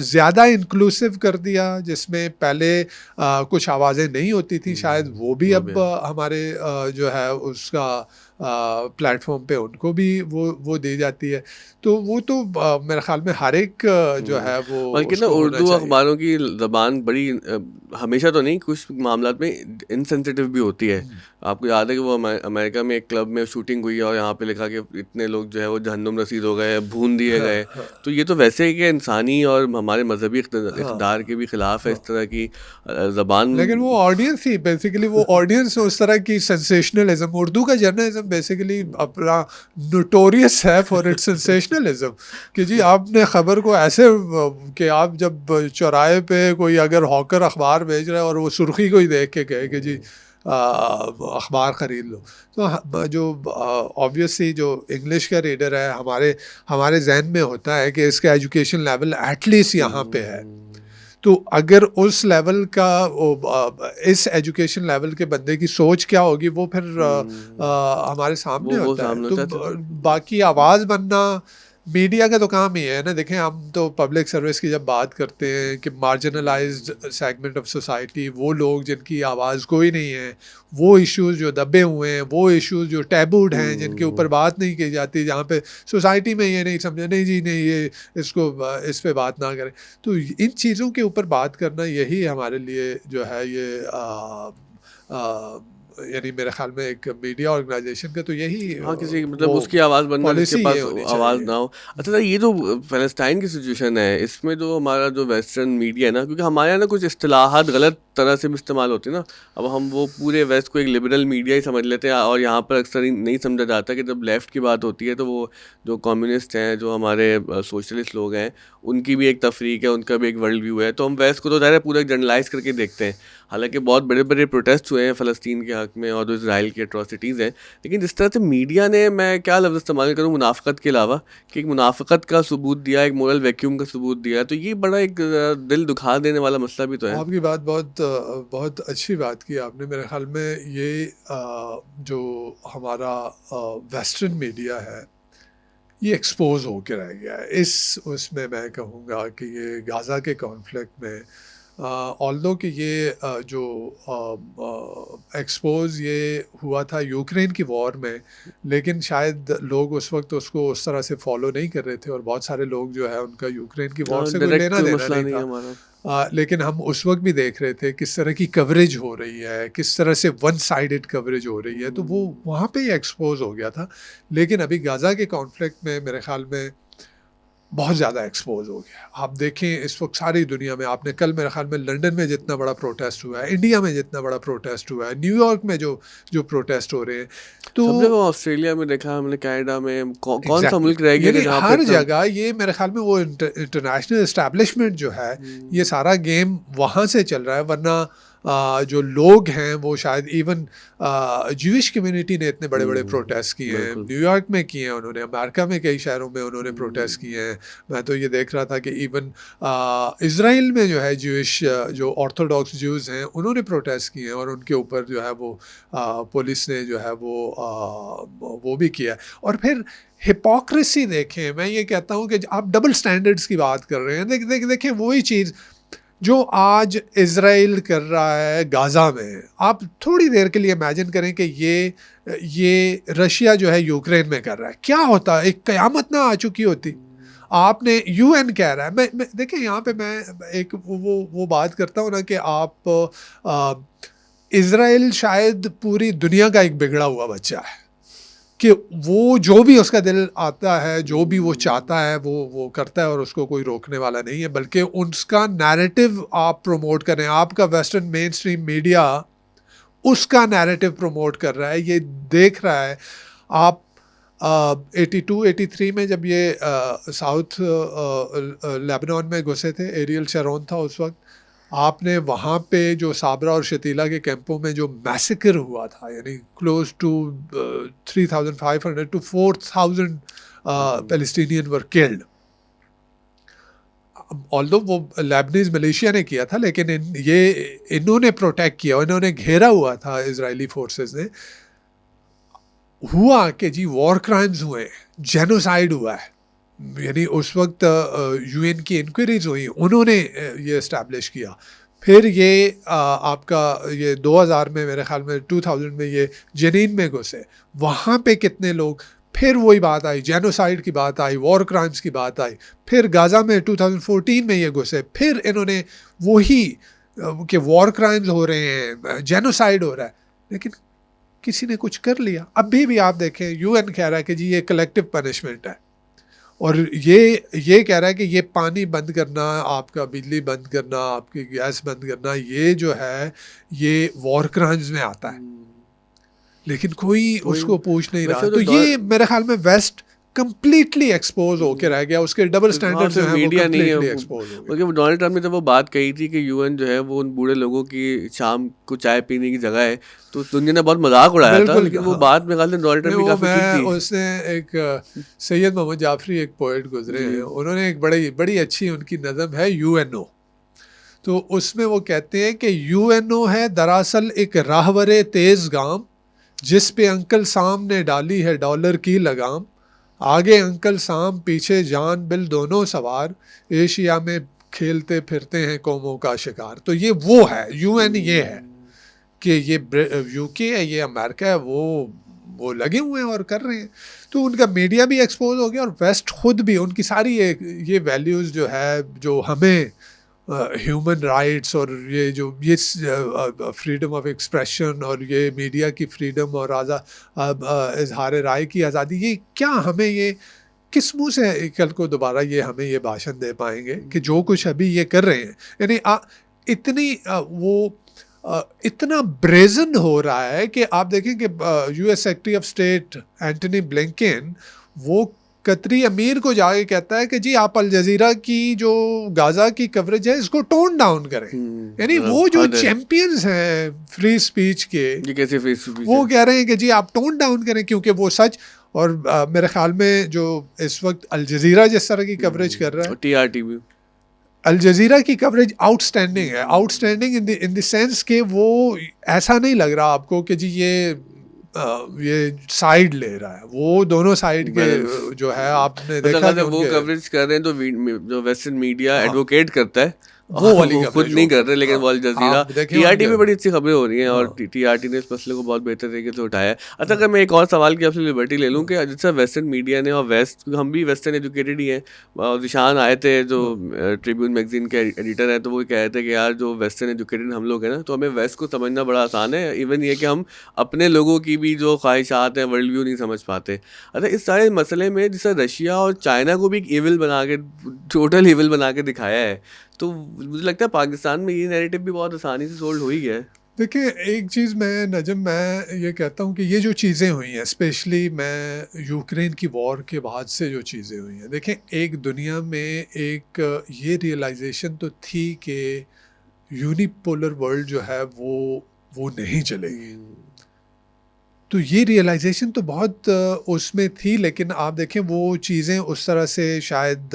ज़्यादा इंक्लूसिव कर दिया, जिसमें पहले कुछ आवाज़ें नहीं होती थी, शायद वो भी वो अब भी है। हमारे जो है उसका प्लेटफॉर्म पे उनको भी वो दी जाती है। तो वो तो मेरे ख्याल में हर एक जो हुँ। है वो बल्कि ना उसको होना उर्दू चाहिए। अखबारों की ज़बान बड़ी हमेशा तो नहीं, कुछ मामलात में इनसेंसिटिव भी होती है। आपको याद है कि वो अमेरिका में एक क्लब में शूटिंग हुई और यहाँ पे लिखा कि इतने लोग जो है वो जहन्नुम रसीद हो गए, भून दिए हाँ, गए। हाँ, तो ये तो वैसे ही कि इंसानी और हमारे मज़हबी हाँ, इक़्तिदार के भी खिलाफ़ है हाँ। इस तरह की ज़बान। लेकिन वो ऑडियंस ही बेसिकली, वो ऑडियंस उस तरह की सेंसेशनलिज्म, उर्दू का जर्नलिज्म बेसिकली अपना नोटोरियस है फॉर इट्स सेंसेशनलिज्म, कि जी आपने खबर को ऐसे कि आप जब चौराहे पे कोई अगर हॉकर अखबार बेच रहा है और वो सुर्खी को ही देख के कहे कि जी अखबार ख़रीद लो, तो जो ऑब्वियसली जो इंग्लिश का रीडर है, हमारे हमारे जहन में होता है कि इसका एजुकेशन लेवल एटलीस्ट यहाँ पे है। तो अगर उस लेवल का इस एजुकेशन लेवल के बंदे की सोच क्या होगी, वो फिर हमारे सामने वो होता है। सामने तो होता है। बाकी आवाज़ बनना मीडिया का तो काम ही है ना। देखें, हम तो पब्लिक सर्विस की जब बात करते हैं कि मार्जिनलाइज्ड सेगमेंट ऑफ सोसाइटी, वो लोग जिनकी आवाज़ कोई नहीं है, वो इश्यूज जो दबे हुए हैं, वो इश्यूज जो टैबूड हैं, जिनके ऊपर बात नहीं की जाती, जहाँ पे सोसाइटी में ये नहीं समझा, नहीं जी नहीं, ये इसको इस पे बात ना करें। तो इन चीज़ों के ऊपर बात करना यही हमारे लिए जो है ये आ, यानी मेरे ख्याल में एक मीडिया ऑर्गेनाइजेशन का तो यही हाँ, किसी मतलब वो उसकी आवाज़ बनना जिसके पॉलिसी ये पास होनी आवाज़ चाहिए। ना हो। अच्छा, तो ये जो फ़लस्तीन की सिचुएशन है, इसमें जो हमारा जो वेस्टर्न मीडिया है ना, क्योंकि हमारे यहाँ ना कुछ इस्तिलाहात गलत तरह से भी इस्तेमाल होती है ना। अब हम वो पूरे वेस्ट को एक लिबरल मीडिया ही समझ लेते हैं, और यहाँ पर अक्सर नहीं समझा जाता कि जब लेफ़्ट की बात होती है तो वो जो कम्युनिस्ट हैं, जो हमारे सोशलिस्ट लोग हैं, उनकी भी एक तफरीक है, उनका भी एक वर्ल्ड व्यू है। तो हम वेस्ट को तो ज़ाहिर है पूरा जनरलाइज़ करके देखते हैं। हालाँकि बहुत बड़े-बड़े प्रोटेस्ट हुए हैं फ़लस्तीन के हक़ में और जो इज़राइल की एट्रोसिटीज़ हैं। लेकिन जिस तरह से मीडिया ने, मैं क्या लफ्ज़ इस्तेमाल करूँ मुनाफ़क़त के अलावा, कि एक मुनाफ़क़त का सबूत दिया, एक मोरल वैक्यूम का सबूत दिया, तो ये बड़ा एक दिल दुखा देने वाला मसला भी तो है। आपकी बात बहुत अच्छी बात की आपने। मेरे ख्याल में ये जो हमारा वेस्टर्न मीडिया है, ये एक्सपोज होके रह गया है इस उसमें। मैं कहूँगा कि ये गाज़ा के कॉन्फ्लिक्ट में, ऑल्दो कि ये जो एक्सपोज ये हुआ था यूक्रेन की वॉर में, लेकिन शायद लोग उस वक्त उसको उस तरह से फॉलो नहीं कर रहे थे, और बहुत सारे लोग जो है उनका यूक्रेन की वॉर से कोई डायरेक्ट लेना कोई देना मसला नहीं नहीं है था। हमारा। लेकिन हम उस वक्त भी देख रहे थे किस तरह की कवरेज हो रही है, किस तरह से वन साइडेड कवरेज हो रही है, तो वो वहाँ पे ही एक्सपोज हो गया था। लेकिन अभी गाज़ा के कॉन्फ्लिक्ट में मेरे ख्याल में बहुत ज़्यादा एक्सपोज हो गया। आप देखें इस वक्त सारी दुनिया में, आपने कल मेरे ख्याल में लंदन में जितना बड़ा प्रोटेस्ट हुआ है, इंडिया में जितना बड़ा प्रोटेस्ट हुआ है, न्यूयॉर्क में जो जो प्रोटेस्ट हो रहे हैं, तो सब जगह ऑस्ट्रेलिया में देखा हमने, कनाडा में, कौन सा एग्जैक्टली मुल्क रह गया कि यानी जहाँ पे हर इतना। जगह ये मेरे ख्याल में वो इंटरनेशनल एस्टेब्लिशमेंट जो है, ये सारा गेम वहाँ से चल रहा है। वरना जो लोग हैं वो शायद इवन ज्यूइश कम्युनिटी ने इतने बड़े बड़े प्रोटेस्ट किए हैं, बिल्कुल। न्यूयॉर्क में किए हैं उन्होंने, अमेरिका में कई शहरों में उन्होंने प्रोटेस्ट किए हैं। मैं तो ये देख रहा था कि इवन इसराइल में जो है ज्यूइश जो ऑर्थोडॉक्स ज्यूज़ हैं, उन्होंने प्रोटेस्ट किए हैं, और उनके ऊपर जो है वो पुलिस ने जो है वो भी किया है। और फिर हिपोक्रेसी देखें, मैं ये कहता हूँ कि आप डबल स्टैंडर्ड्स की बात कर रहे हैं। देखें वही चीज़ जो आज इज़राइल कर रहा है गाज़ा में, आप थोड़ी देर के लिए इमेजिन करें कि ये रशिया जो है यूक्रेन में कर रहा है, क्या होता, एक क़यामत ना आ चुकी होती। आपने यूएन कह रहा है, मैं देखिए यहाँ पे मैं एक वो बात करता हूँ ना कि आप इज़राइल शायद पूरी दुनिया का एक बिगड़ा हुआ बच्चा है कि वो जो भी उसका दिल आता है, जो भी वो चाहता है वो करता है और उसको कोई रोकने वाला नहीं है, बल्कि उसका नैरेटिव आप प्रमोट करें, आपका वेस्टर्न मेन स्ट्रीम मीडिया उसका नैरेटिव प्रमोट कर रहा है, ये देख रहा है। आप 82-83 में जब ये साउथ लेबनान में घुसे थे, एरियल शरोन था उस वक्त, आपने वहाँ पे जो साबरा और शतीला के कैंपों में जो मैसेकर हुआ था, यानी close to 3,500 to 4,000 Palestinian were killed. Although वो लेबनीज मलेशिया ने किया था, लेकिन इन्होंने प्रोटेक्ट किया, इन्होंने घेरा हुआ था इजरायली फोर्सेस ने। हुआ कि जी वॉर क्राइम्स हुए, जेनोसाइड हुआ है, यानी उस वक्त यूएन की इंक्वायरीज हुई, उन्होंने ये इस्टेब्लिश किया। फिर ये आपका ये 2000 में, मेरे ख्याल में 2000 में ये जनीन में घुसे, वहाँ पे कितने लोग, फिर वही बात आई, जेनोसाइड की बात आई, वॉर क्राइम्स की बात आई। फिर गाज़ा में 2014 में ये घुसे, फिर इन्होंने वही कि वॉर क्राइम्स हो रहे हैं, जेनोसाइड हो रहा है, लेकिन किसी ने कुछ कर लिया। अभी भी आप देखें, यूएन कह रहा है कि जी ये कलेक्टिव पनिशमेंट है, और ये कह रहा है कि ये पानी बंद करना, आपका बिजली बंद करना, आपकी गैस बंद करना, ये जो है ये वॉर क्राइम्स में आता है, लेकिन कोई उसको पूछ नहीं रहा। वैसे तो तो ये मेरे ख्याल में वेस्ट कंप्लीटली एक्सपोज होके रह गया, उसके डबल हाँ, स्टैंडर्ड जो सिर्फ है वो मीडिया नहीं है कंप्लीटली एक्सपोज हो गए। बल्कि वो डोनाल्ड ट्रम्प ने जब वो बात कही थी कि यूएन जो है वो उन बूढ़े लोगों की शाम को चाय पीने की जगह है, तो दुनिया ने बहुत मजाक उड़ाया था, बिल्कुल, लेकिन वो हाँ। बात में डोनाल्ड नहीं, ट्रम्प की वो काफी ठीक मैं थी। उसने एक सैयद मोहम्मद जाफरी, एक पोएट गुजरे जी। हैं, उन्होंने एक बड़ी बड़ी अच्छी उनकी नज़म है यूएनओ। तो उसमें वो कहते हैं कि यूएनओ है दरअसल एक राहवरे तेज गाम, जिस पे अंकल साम ने डाली है डॉलर की लगाम, आगे अंकल साम पीछे जान बिल दोनों सवार, एशिया में खेलते फिरते हैं कौमों का शिकार। तो ये वो है यूएन, ये है कि ये यूके है, ये अमेरिका है, वो लगे हुए हैं और कर रहे हैं। तो उनका मीडिया भी एक्सपोज हो गया, और वेस्ट खुद भी, उनकी सारी ये वैल्यूज़ जो है, जो हमें ह्यूमन राइट्स और ये फ्रीडम ऑफ एक्सप्रेशन और ये मीडिया की फ्रीडम और इजहार राय की आज़ादी, ये क्या हमें ये किस मुंह से कल को दोबारा ये हमें ये भाषण दे पाएंगे कि जो कुछ अभी ये कर रहे हैं, यानी इतनी इतना ब्रेजन हो रहा है कि आप देखें कि US secretary of state Antony Blinken वो कतरी अमीर को जाके कहता है कि जी आप अल जजीरा की जो गाजा की कवरेज है इसको टोन डाउन करें। यानी वो जो चैंपियंस हैं फ्री स्पीच के, ये कैसे फ्री स्पीच वो कह रहे हैं कि जी आप टोन डाउन करें, क्योंकि वो सच। और मेरे ख्याल में जो इस वक्त अल जजीरा जिस तरह की कवरेज कर रहा है, टीआरटी भी, अल जजीरा की कवरेज आउटस्टैंडिंग है, आउटस्टैंडिंग इन द सेंस के वो ऐसा नहीं लग रहा आपको कि जी ये साइड ले रहा है, वो दोनों साइड के जो है आपने देखा कि वो कवरेज कर रहे हैं, तो जो वेस्टर्न मीडिया एडवोकेट करता है वो वाली वो खुद नहीं कर रहे, लेकिन वो अल जजीरा, टीआरटी में बड़ी अच्छी खबरें हो रही हैं, और टीआरटी ने इस मसले को बहुत बेहतर तरीके से उठाया है। अच्छा, अगर मैं एक और सवाल की आपसे लिबर्टी ले लूँ कि जैसे वेस्टर्न मीडिया ने और वेस्ट, हम भी वेस्टर्न एजुकेटेड ही हैं, जिशान आए थे जो ट्रिब्यून मैगजीन के एडिटर हैं, तो वो कह रहे थे कि यार जो वेस्टर्न एजुकेटेड हम लोग हैं ना, तो हमें वेस्ट को समझना बड़ा आसान है, इवन ये कि हम अपने लोगों की भी जो ख्वाहिशात हैं, वर्ल्ड व्यू नहीं समझ पाते। अच्छा, इस सारे मसले में जैसे रशिया और चाइना को भी एक इविल बना के, टोटल इविल बना के दिखाया है, तो मुझे लगता है पाकिस्तान में ये नैरेटिव भी बहुत आसानी से सोल्ड हो ही गया है। देखिए, एक चीज़ मैं ये कहता हूँ कि ये जो चीज़ें हुई हैं, स्पेशली मैं यूक्रेन की वॉर के बाद से जो चीज़ें हुई हैं, देखें एक दुनिया में एक ये रियलाइजेशन तो थी कि यूनिपोलर वर्ल्ड जो है वो नहीं चलेगी। तो ये रियलाइजेशन तो बहुत उसमें थी, लेकिन आप देखें वो चीज़ें उस तरह से शायद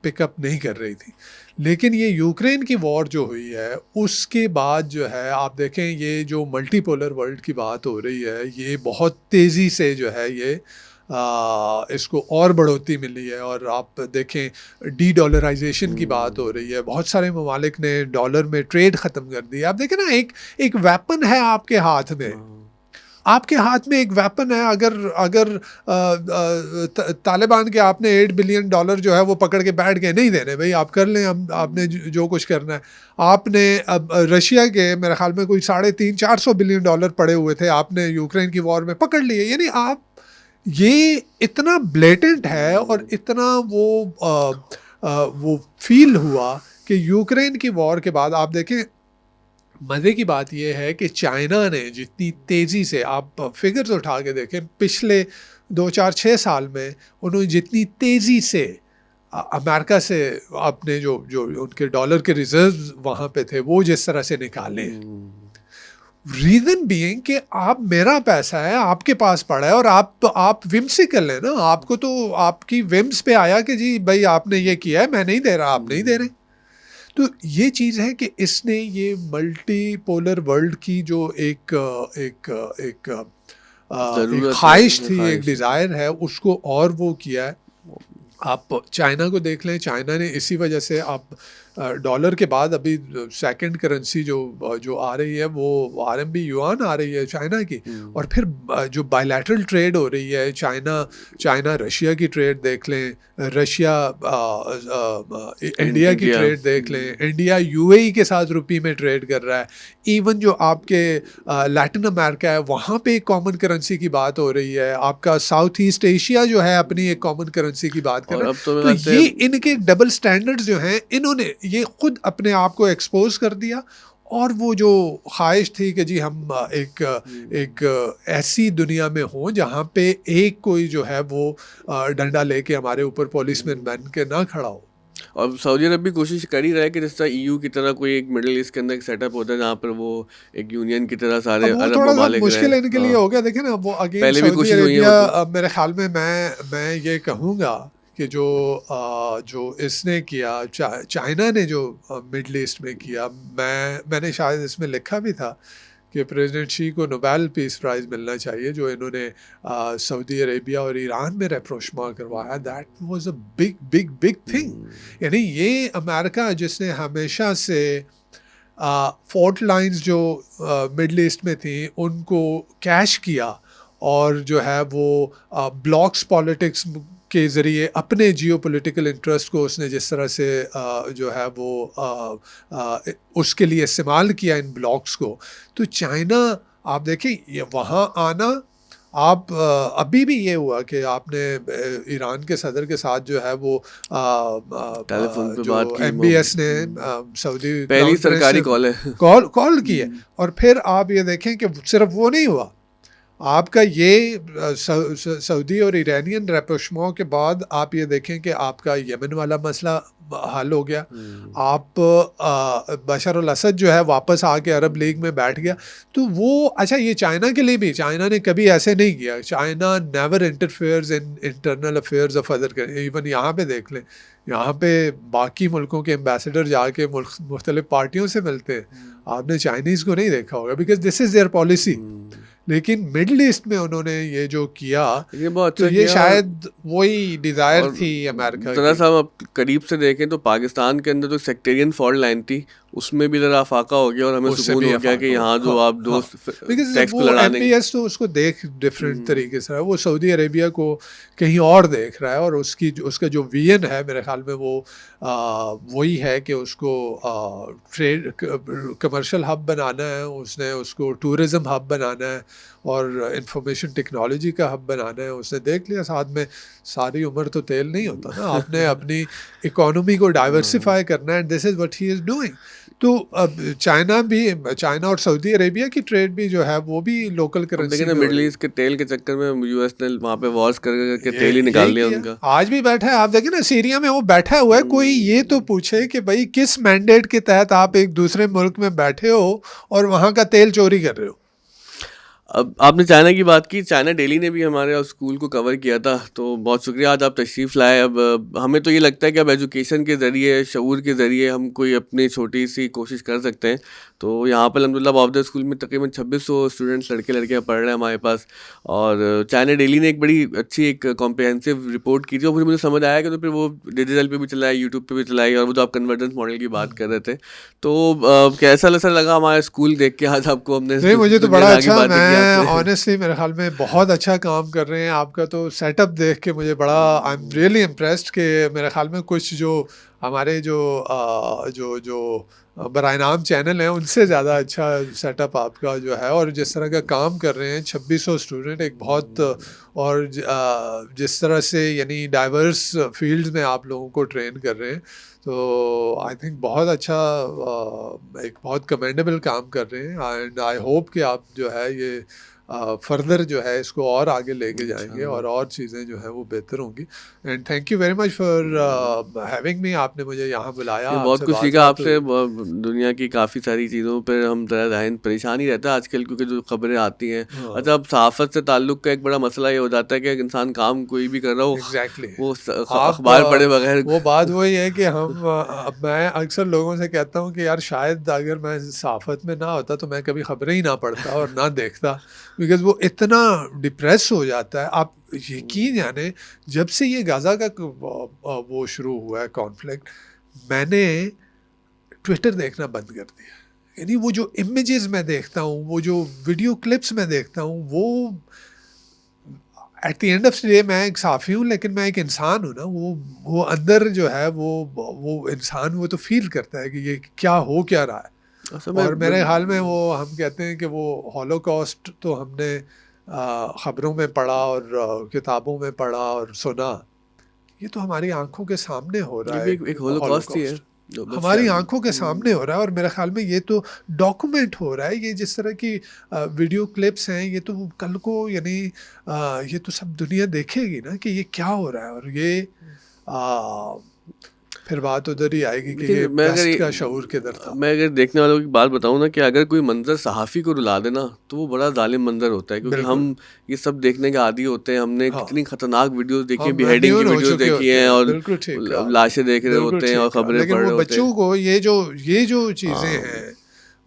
पिकअप नहीं कर रही थी। लेकिन ये यूक्रेन की वॉर जो हुई है उसके बाद जो है आप देखें ये जो मल्टीपोलर वर्ल्ड की बात हो रही है, ये बहुत तेज़ी से जो है ये इसको और बढ़ोतरी मिली है। और आप देखें डी डॉलराइजेशन की बात हो रही है, बहुत सारे ममालिक ने डॉलर में ट्रेड ख़त्म कर दी। आप देखें ना, एक वेपन है आपके हाथ में, आपके हाथ में एक वेपन है, अगर अगर तालिबान के आपने $8 बिलियन जो है वो पकड़ के बैठ गए, नहीं देने भाई, आप कर लें, हम आपने जो कुछ करना है। आपने अब रशिया के मेरे ख्याल में कोई $300-400 बिलियन पड़े हुए थे, आपने यूक्रेन की वॉर में पकड़ लिए। यानी आप, ये इतना ब्लेटेंट है और इतना वो फील हुआ कि यूक्रेन की वॉर के बाद आप देखें, मज़े की बात यह है कि चाइना ने जितनी तेज़ी से, आप फिगर्स उठा के देखें, पिछले 2-4-6 साल में उन्होंने जितनी तेज़ी से अमेरिका से अपने जो जो उनके डॉलर के रिजर्व्स वहाँ पे थे वो जिस तरह से निकाले, रीज़न बीइंग कि आप, मेरा पैसा है आपके पास पड़ा है और आप विम्सिकल है ना, आपको तो आपकी विम्स पे आया कि जी भाई आपने ये किया है, मैं नहीं दे रहा, आप नहीं दे रहे। तो ये चीज़ है कि इसने ये मल्टीपोलर वर्ल्ड की जो एक एक एक एक ख्वाहिश थी, एक डिज़ायर है, उसको और वो किया है। आप चाइना को देख लें, चाइना ने इसी वजह से, आप डॉलर के बाद अभी सेकंड करेंसी जो जो आ रही है वो RMB युआन आ रही है चाइना की, और फिर जो बायलैटरल ट्रेड हो रही है, चाइना रशिया की ट्रेड देख लें, रशिया इंडिया की ट्रेड देख लें, इंडिया UAE के साथ रुपये में ट्रेड कर रहा है। इवन जो आपके लैटिन अमेरिका है वहाँ पे एक कॉमन करेंसी की बात हो रही है, आपका साउथ ईस्ट एशिया जो है अपनी एक कॉमन करेंसी की बात कर रहा है। तो ये इनके डबल स्टैंडर्ड्स जो हैं, इन्होंने ये खुद अपने आप को एक्सपोज कर दिया, और वो जो ख्वाहिश थी कि जी हम एक ऐसी दुनिया में हों जहाँ पे एक कोई जो है वो डंडा लेके हमारे ऊपर पुलिसमैन बन के ना खड़ा हो। और सऊदी अरब भी कोशिश कर ही रहा है कि जैसा EU की तरह कोई एक मिडिल ईस्ट के अंदर एक सेटअप होता है जहाँ पर वो एक यूनियन की तरह सारे अब वो अरब थोड़ा सा ममालिक मुश्किल रहे। इनके लिए हो गया, देखिए ना, वो अगेन पहले भी सऊदी कोशिश हुई है वो अरेबिया, तो। मेरे ख्याल में मैं ये कहूँगा कि जो इसने किया, चाइना ने जो मिडल ईस्ट में किया, मैंने शायद इसमें लिखा भी था कि प्रेसिडेंट शी को नोबेल पीस प्राइज़ मिलना चाहिए, जो इन्होंने सऊदी अरेबिया और ईरान में रेप्रोशमा करवाया। That was a big big big thing. यानी ये अमेरिका जिसने हमेशा से फोर्ट लाइंस जो मिडल ईस्ट में थी उनको कैश किया, और जो है वो ब्लॉक्स पॉलिटिक्स के ज़रिए अपने जियोपॉलिटिकल इंटरेस्ट को उसने जिस तरह से जो है वो उसके लिए इस्तेमाल किया इन ब्लॉक्स को। तो चाइना, आप देखें, ये वहाँ आना, आप अभी भी ये हुआ कि आपने ईरान के सदर के साथ जो है वो टेलीफोन पे जो बात की, MBS ने सऊदी पहली सरकारी कॉल है। कॉल की है। और फिर आप ये देखें कि सिर्फ वो नहीं हुआ, आपका ये सऊदी और ईरानियन रेप्रोशमा के बाद आप ये देखें कि आपका यमन वाला मसला हल हो गया। आप बशर अल असद जो है वापस आके अरब लीग में बैठ गया। तो वो, अच्छा, ये चाइना के लिए भी, चाइना ने कभी ऐसे नहीं किया। China never interferes in internal affairs of other. Even यहाँ पे देख लें, यहाँ पे बाकी मुल्कों के एम्बेसडर जाके मुख्तलिफ पार्टियों से मिलते हैं, आपने चाइनीज़ को नहीं देखा होगा, because this is their policy. लेकिन मिडल ईस्ट में उन्होंने ये जो किया, ये बहुत तो अच्छा ये किया। शायद वही डिज़ायर थी अमेरिका ज़रा की। सा हम अब करीब से देखें तो पाकिस्तान के अंदर जो सेक्टेरियन फॉल्ट लाइन थी उसमें भी ज़रा अफाका हो गया, और हमें उससे सुकून भी हो गया कि अफाका यहाँ हो, जो हाँ, आप दो बिकॉज सेक्स पे वो लड़ाने MBS तो उसको देख डिफरेंट तरीके से रहा है, वो सऊदी अरेबिया को कहीं और देख रहा है, और उसका जो विजन है मेरे ख्याल में वो वही है कि उसको ट्रेड कमर्शियल हब बनाना है, उसने उसको टूरिज़म हब बनाना है, और इंफॉर्मेशन टेक्नोलॉजी का हब बनाना है। उसने देख लिया, साथ में सारी उम्र तो तेल नहीं होता ना, आपने अपनी इकोनॉमी को डाइवर्सिफाई करना है, this is what he is doing. तो अब चाइना और सऊदी अरेबिया की ट्रेड भी जो है वो भी लोकल अब करेंसी देखें ना, में हो मिडिल रही है। ईस्ट के तेल के चक्कर में US ने वहाँ पे वॉर्स करके तेल ही यही निकाल लिया किया, उनका। आज भी बैठा है। आप देखिए ना, सीरिया में वो बैठा हुआ है। कोई ये तो पूछे कि भाई किस मैंडेट के तहत आप एक दूसरे मुल्क में बैठे हो और वहाँ का तेल चोरी कर रहे हो। अब आपने चाइना की बात की, चाइना डेली ने भी हमारे स्कूल को कवर किया था, तो बहुत शुक्रिया आज आप तशरीफ़ लाए। अब हमें तो ये लगता है कि अब एजुकेशन के ज़रिए, शऊर के ज़रिए हम कोई अपनी छोटी सी कोशिश कर सकते हैं। तो यहाँ पर अल्हम्दुलिल्लाह बॉबदर स्कूल में तकरीबन 2600 स्टूडेंट्स, लड़के लड़कियाँ पढ़ रहे हैं हमारे पास। और चाइना डेली ने एक बड़ी अच्छी एक कॉम्प्रिहेंसिव रिपोर्ट की थी, और मुझे समझ आया कि तो फिर वो डिजिटल पे भी चलाई, यूट्यूब पे भी चलाई, और वो जो आप कन्वर्जेंस मॉडल की बात कर रहे थे, तो कैसा लगा हमारा स्कूल देख के आज आपको? हमने नहीं, मुझे तो बड़ा अच्छा, मैं ऑनेस्टली मेरे ख्याल में बहुत अच्छा काम कर रहे हैं। आपका तो सेटअप देख के मुझे बड़ा आई एम रियली इम्प्रेस्ड कि मेरे ख्याल में कुछ जो हमारे जो बराए नाम चैनल हैं उनसे ज़्यादा अच्छा सेटअप आपका जो है, और जिस तरह का काम कर रहे हैं 2600 स्टूडेंट एक बहुत, और जिस तरह से यानी डाइवर्स फील्ड्स में आप लोगों को ट्रेन कर रहे हैं, तो आई थिंक बहुत अच्छा, एक बहुत कमेंडेबल काम कर रहे हैं। एंड आई होप कि आप जो है ये फर्दर जो है इसको और आगे लेके जाएंगे और चीज़ें जो है वो बेहतर होंगी। And thank you very much for having me. आपने मुझे यहाँ बुलाया, ये बहुत आपसे कुछ बात सीखा बात आपसे। हुई। दुनिया की काफ़ी सारी चीज़ों पर हम ज़रा ज़हन परेशान ही रहता है आजकल, क्योंकि जो खबरें आती हैं। हाँ, अच्छा, अब सहाफ़त से ताल्लुक़ का एक बड़ा मसला ये हो जाता है कि एक इंसान काम कोई भी कर रहा हो, एग्जैक्टली वो आप अखबार पढ़े बगैर वो बात वही है कि मैं अक्सर लोगों से कहता हूँ कि यार शायद अगर मैं सहाफ़त में ना होता तो मैं कभी खबरें ही ना पढ़ता और ना देखता, बिकॉज़ वो इतना डिप्रेस हो जाता है। आप यकीन जाने, जब से ये गाज़ा का वो शुरू हुआ है कॉन्फ्लिक्ट, मैंने ट्विटर देखना बंद कर दिया। यानी वो जो इमेजेस मैं देखता हूँ, वो जो वीडियो क्लिप्स मैं देखता हूँ, वो at the end of the day मैं एक साफ़ी हूँ, लेकिन मैं एक इंसान हूँ ना। वो अंदर जो है वो इंसान वो तो फील करता है कि ये क्या हो क्या रहा है। असल में और मेरे ख्याल में वो हम कहते हैं कि वो हॉलोकॉस्ट तो हमने ख़बरों में पढ़ा और किताबों में पढ़ा और सुना, ये तो हमारी आंखों के सामने हो ये रहा भी है। एक हॉलोकॉस्ट ही है, हॉलोकॉस्ट जो बस हमारी आंखों के सामने हो रहा है, और मेरे ख्याल में ये तो डॉक्यूमेंट हो रहा है। ये जिस तरह की वीडियो क्लिप्स हैं, ये तो कल को यानी ये तो सब दुनिया देखेगी ना कि ये क्या हो रहा है। और ये आ, फिर बात उधर ही आएगी कि ये लेकिन मैं अगर वेस्ट का शऊर किधर था। मैं अगर देखने वालों की बात बताऊँ ना, कि अगर कोई मंज़र सहाफ़ी को रुला दे ना, तो वो बड़ा ज़ालिम मंज़र होता है, क्योंकि बिल्कुल, हम ये सब देखने के आदी होते हैं। हमने हाँ, कितनी ख़तरनाक वीडियोज़ देखी हैं, हम बिहेडिंग की इम्यून हो वीडियोज़ चुके देखी होते हैं, हैं। और बिल्कुल ठीक कहा आपने, लाशें देख रहे बिल्कुल होते हैं और ठीक कहा। ख़बरें लेकिन पढ़ वो रहे होते बच्चों हैं। को ये जो चीज़ें हाँ, हैं,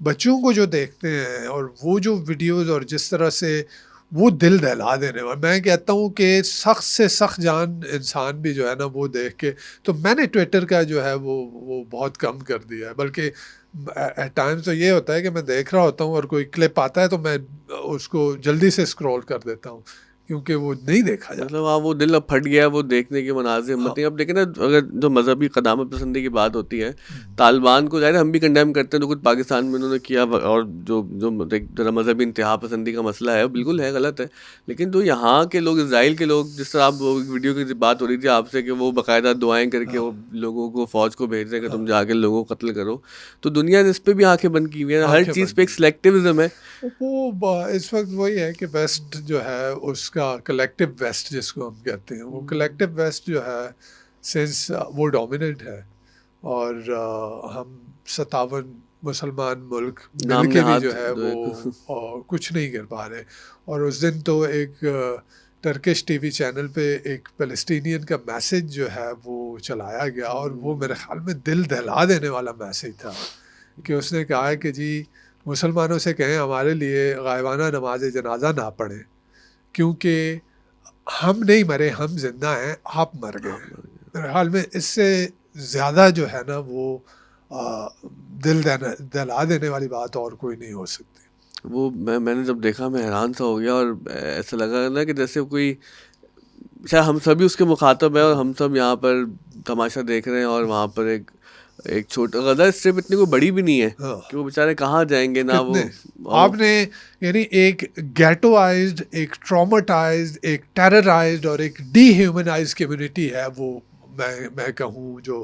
बच्चों को जो देखते हैं और वो जो वीडियोस, और जिस तरह से वो दिल दहला देने वाला, मैं कहता हूँ कि सख्त से सख्त जान इंसान भी जो है ना वो देख के, तो मैंने ट्विटर का जो है वो बहुत कम कर दिया है। बल्कि एट टाइम्स तो ये होता है कि मैं देख रहा होता हूँ और कोई क्लिप आता है तो मैं उसको जल्दी से स्क्रॉल कर देता हूँ, क्योंकि वो नहीं देखा मतलब जाता। हाँ, वो दिल अब फट गया है, वो देखने की मनाज़िर हिम्मत हाँ, नहीं। अब देखें ना, अगर जो मज़हबी क़दामत पसंदी की बात होती है, हम्म, तालिबान को ज़ाहिर है हम भी कंडेम करते हैं, जो कुछ पाकिस्तान में उन्होंने किया, और जो जो एक ज़रा मज़हबी इंतहा पसंदी का मसला है, बिल्कुल है, गलत है। लेकिन जो यहाँ के लोग, इज़राइल के लोग, जिस तरह आप वो वीडियो की बात हो रही थी आपसे, कि वो बाकायदा दुआएँ करके हाँ, वो लोगों को, फ़ौज को भेज रहे हैं कि तुम हाँ, जाके लोगों को कत्ल करो। तो दुनिया ने इस पे भी आँखें बंद की हुई हैं, हर आंखें चीज़ बंद पे की। एक सिलेक्टिविज़्म है। इस वक्त वही है कि वेस्ट जो है उसका कलेक्टिव वेस्ट जिसको हम कहते हैं, वो कलेक्टिव वेस्ट जो है सिंस वो डोमिनेंट है। और हम 57 मुसलमान मुल्क मिल नाम के भी जो नहाद है जो वो एक कुछ नहीं कर पा रहे। और उस दिन तो एक टर्किश टीवी चैनल पे एक फ़लस्तीनियन का मैसेज जो है वो चलाया गया, और वो मेरे ख़्याल में दिल दहला देने वाला मैसेज था कि उसने कहा है कि जी मुसलमानों से कहें हमारे लिए गायबाना नमाज जनाजा ना पढ़ें, क्योंकि हम नहीं मरे, हम जिंदा हैं, आप मर गए। मेरे ख्याल में इससे ज़्यादा जो है ना वो आ, दहला देने वाली बात और कोई नहीं हो सकती। वो मैंने जब देखा, मैं हैरान सा हो गया, और ऐसा लगा ना कि जैसे कोई, शायद हम सभी उसके मुखातब हैं, और हम सब यहाँ पर तमाशा देख रहे हैं, और वहाँ पर एक एक छोटा गज़ा स्ट्रिप इतनी कोई बड़ी भी नहीं है हाँ, कि वो बेचारे कहाँ जाएंगे ना वो। कितने और आपने यानी एक गेटोआइज्ड, एक ट्रॉमेटाइज्ड, एक टेरराइज्ड और एक डीह्यूमनाइज्ड कम्युनिटी है वो। मैं कहूँ जो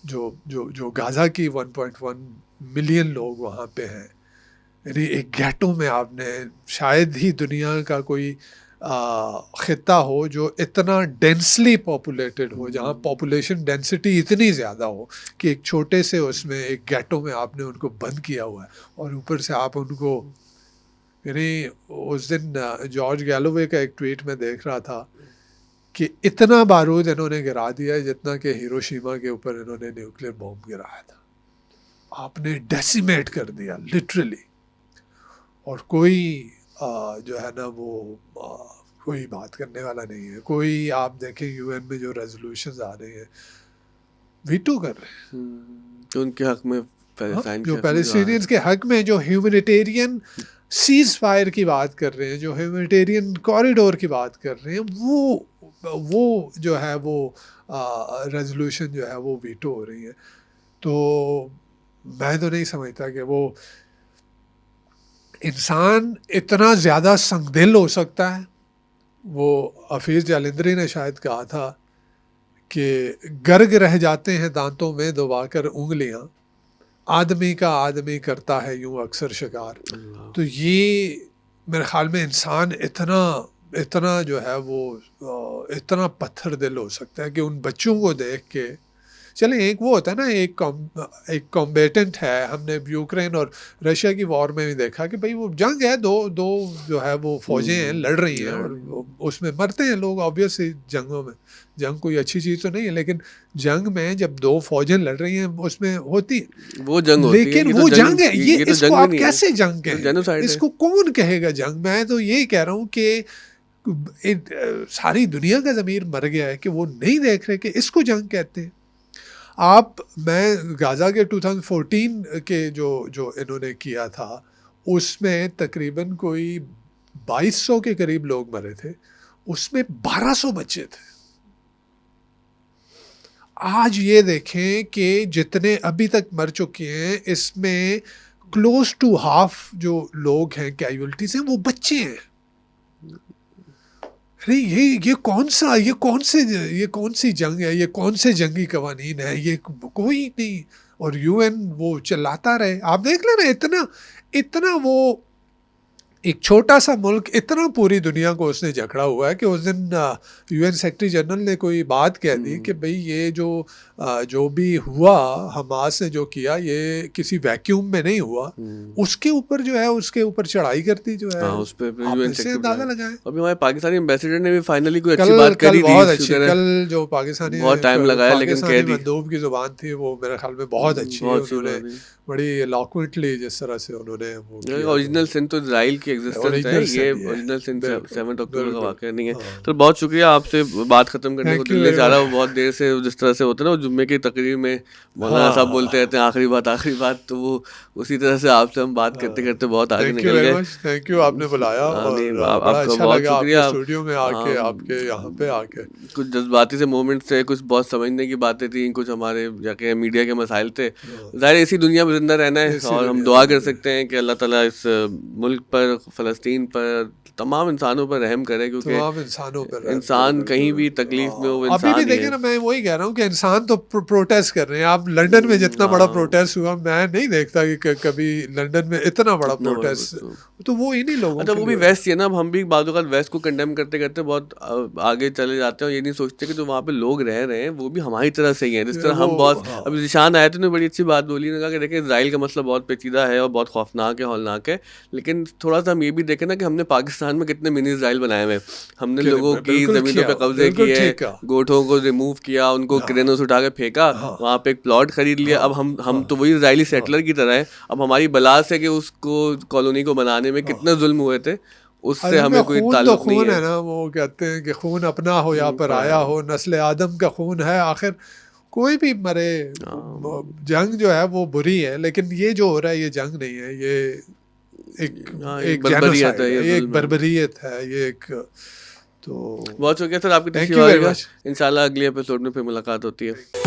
जो जो जो गाज़ा की 1.1 मिलियन लोग वहाँ पे हैं, यानी एक गेटो में आपने शायद ही दुनिया का कोई खिता हो जो इतना डेंसली पॉपुलेटेड हो, जहाँ पॉपुलेशन डेंसिटी इतनी ज़्यादा हो कि एक छोटे से उसमें एक गेटो में आपने उनको बंद किया हुआ है। और ऊपर से आप उनको, यानी उस दिन जॉर्ज गैलोवे का एक ट्वीट में देख रहा था कि इतना बारूद इन्होंने गिरा दिया है जितना कि हिरोशिमा के ऊपर इन्होंने न्यूक्लियर बॉम्ब गिराया था। आपने डेसिमेट कर दिया लिटरली, और कोई जो है ना वो कोई बात करने वाला नहीं है। कोई आप देखें यूएन में जो रेजोल्यूशंस आ रहे हैं वीटो कर रहे हैं। जो उनके हक में, हाँ, पैलेस्टाइन के जो हक में जो पैलेस्टीनियंस के हक में, जो ह्यूमैनिटेरियन सीज फायर की बात कर रहे हैं, जो ह्यूमैनिटेरियन कॉरिडोर की बात कर रहे हैं, वो जो है वो रेजोल्यूशन जो है वो वीटो हो रही है। तो मैं तो नहीं समझता कि वो इंसान इतना ज़्यादा संगदिल हो सकता है। वो हफीज़ जालंधरी ने शायद कहा था कि गर्ग रह जाते हैं दांतों में दबाकर उंगलियां, आदमी का आदमी करता है यूं अक्सर शिकार। तो ये मेरे ख्याल में इंसान इतना इतना जो है वो इतना पत्थर दिल हो सकता है कि उन बच्चों को देख के, चले एक वो होता है ना, एक कॉम्बेटेंट है। हमने यूक्रेन और रशिया की वॉर में भी देखा कि भाई वो जंग है, दो दो जो है वो फौजें हैं, लड़ रही हैं और उसमें मरते हैं लोग। ऑब्वियसली जंगों में, जंग कोई अच्छी चीज़ तो नहीं है, लेकिन जंग में जब दो फौजें लड़ रही हैं उसमें होती वो जंग होती है। लेकिन ये वो तो जंग है, ये तो इसको जंग आप नहीं है, कैसे जंग तो कहें? जेनोसाइड है। इसको कौन कहेगा जंग? मैं तो यही कह रहा हूँ कि सारी दुनिया का ज़मीर मर गया है कि वो नहीं देख रहे कि इसको जंग कहते हैं। मैं गाज़ा के 2014 के जो इन्होंने किया था, उसमें तकरीबन कोई 2200 के करीब लोग मरे थे, उसमें 1200 बच्चे थे। आज ये देखें कि जितने अभी तक मर चुके हैं, इसमें क्लोज टू हाफ जो लोग हैं कैजुअल्टीज हैं वो बच्चे हैं। अरे ये कौन सी जंग है? ये कौन से जंगी कवानीन है? ये कोई नहीं। और यूएन वो चलाता रहे। आप देख लेना, इतना इतना वो एक छोटा सा मुल्क इतना पूरी दुनिया को उसने जकड़ा हुआ है कि उस दिन यूएन सेक्रेटरी जनरल ने कोई बात कह दी कि भाई ये जो भी हुआ, हमास ने जो किया, ये किसी वैक्यूम में नहीं हुआ। उसके ऊपर जो है, उसके ऊपर चढ़ाई करती जो है, उस पे आप इससे अंदाजा लगाएं। अभी हमारे पाकिस्तानी एम्बेसडर ने भी फाइनली कोई अच्छी बात करी थी। बहुत अच्छी, कल जो पाकिस्तानी बहुत टाइम लगाया लेकिन कह दी। मंदूब की जुबान थी वो मेरे ख्याल में बहुत अच्छी है। उन्होंने बड़ी एलॉक्वेंटली जिस तरह से उन्होंने वो किया, ओरिजिनल सिन तो इजराइल की एग्जिस्टेंस है, ये ओरिजिनल सिन 7 अक्टूबर का वाकया नहीं है। तो बहुत शुक्रिया, आपसे बात खत्म करने को दिल नहीं चाह रहा। वो बहुत देर से जिस तरह से होता है ना, जुम्मे की तकरीर में मौलाना साहब बोलते रहते हैं आखिरी बात, तो वो उसी तरह से आपसे हम बात करते करते बहुत आगे निकल गए। थैंक यू, आपने बुलाया और बड़ा अच्छा लगा आपके स्टूडियो में आके, आपके यहाँ पे आके। कुछ जज्बाती से मोमेंट थे, कुछ बहुत समझने की बातें थी, कुछ हमारे जाके मीडिया के मसाइल थे। ज़ाहिर इसी दुनिया में जिंदा रहना है और हम दुआ कर सकते हैं कि अल्लाह ताला इस मुल्क पर, फ़लस्तीन पर, तमाम इंसानों पर रहम करे, क्योंकि तमाम इंसानों पर इंसान कहीं भी तकलीफ में हो, अभी भी देखें ना, मैं वही कह रहा हूँ कि इंसान तो प्रोटेस्ट कर रहे हैं। आप लंदन में जितना बड़ा प्रोटेस्ट हुआ, मैं नहीं देखता कि कभी लंदन में इतना बड़ा प्रोटेस्ट, तो वो इन्हीं लोगों अच्छा, वो भी वेस्ट है ना। अब हम भी बाद वेस्ट को कंडेम करते करते बहुत आगे चले जाते हैं और ये नहीं सोचते कि जो वहाँ पे लोग रह रहे हैं वो भी हमारी तरह से ही हैं, जिस तरह हम बहुत। अभी निशान आए थे ने बड़ी अच्छी बात बोली, ने कहा कि देखिए इजराइल का मसला बहुत पेचीदा है और बहुत खौफनाक है, हौलनाक है, लेकिन थोड़ा सा हम ये भी देखें ना कि हमने पाकिस्तान में कितने मिनी इजराइल बनाए हुए। हमने लोगों की ज़मीनों पे कब्जे किए, गोठों को रिमूव किया, उनको क्रेनों से उठा के फेंका, वहाँ पे एक प्लॉट खरीद लिया। अब हम तो वही इजरायली सेटलर की तरह है। अब हमारी बला से कि उसको कॉलोनी को बनाने में कितने जुल्म हुए थे, उससे हमें कोई ताल्लुक नहीं है ना। वो कहते हैं कि खून अपना हो या पराया हो, नस्ल आदम का खून है। आखिर कोई भी मरे, जंग जो है वो बुरी है, लेकिन ये जो हो रहा है ये जंग नहीं है, ये एक बर्बरियत है, ये एक बर्बरियत है, ये एक। तो बहुत शुक्रिया सर आपकी। इंशाल्लाह अगले एपिसोड में फिर मुलाकात होती है।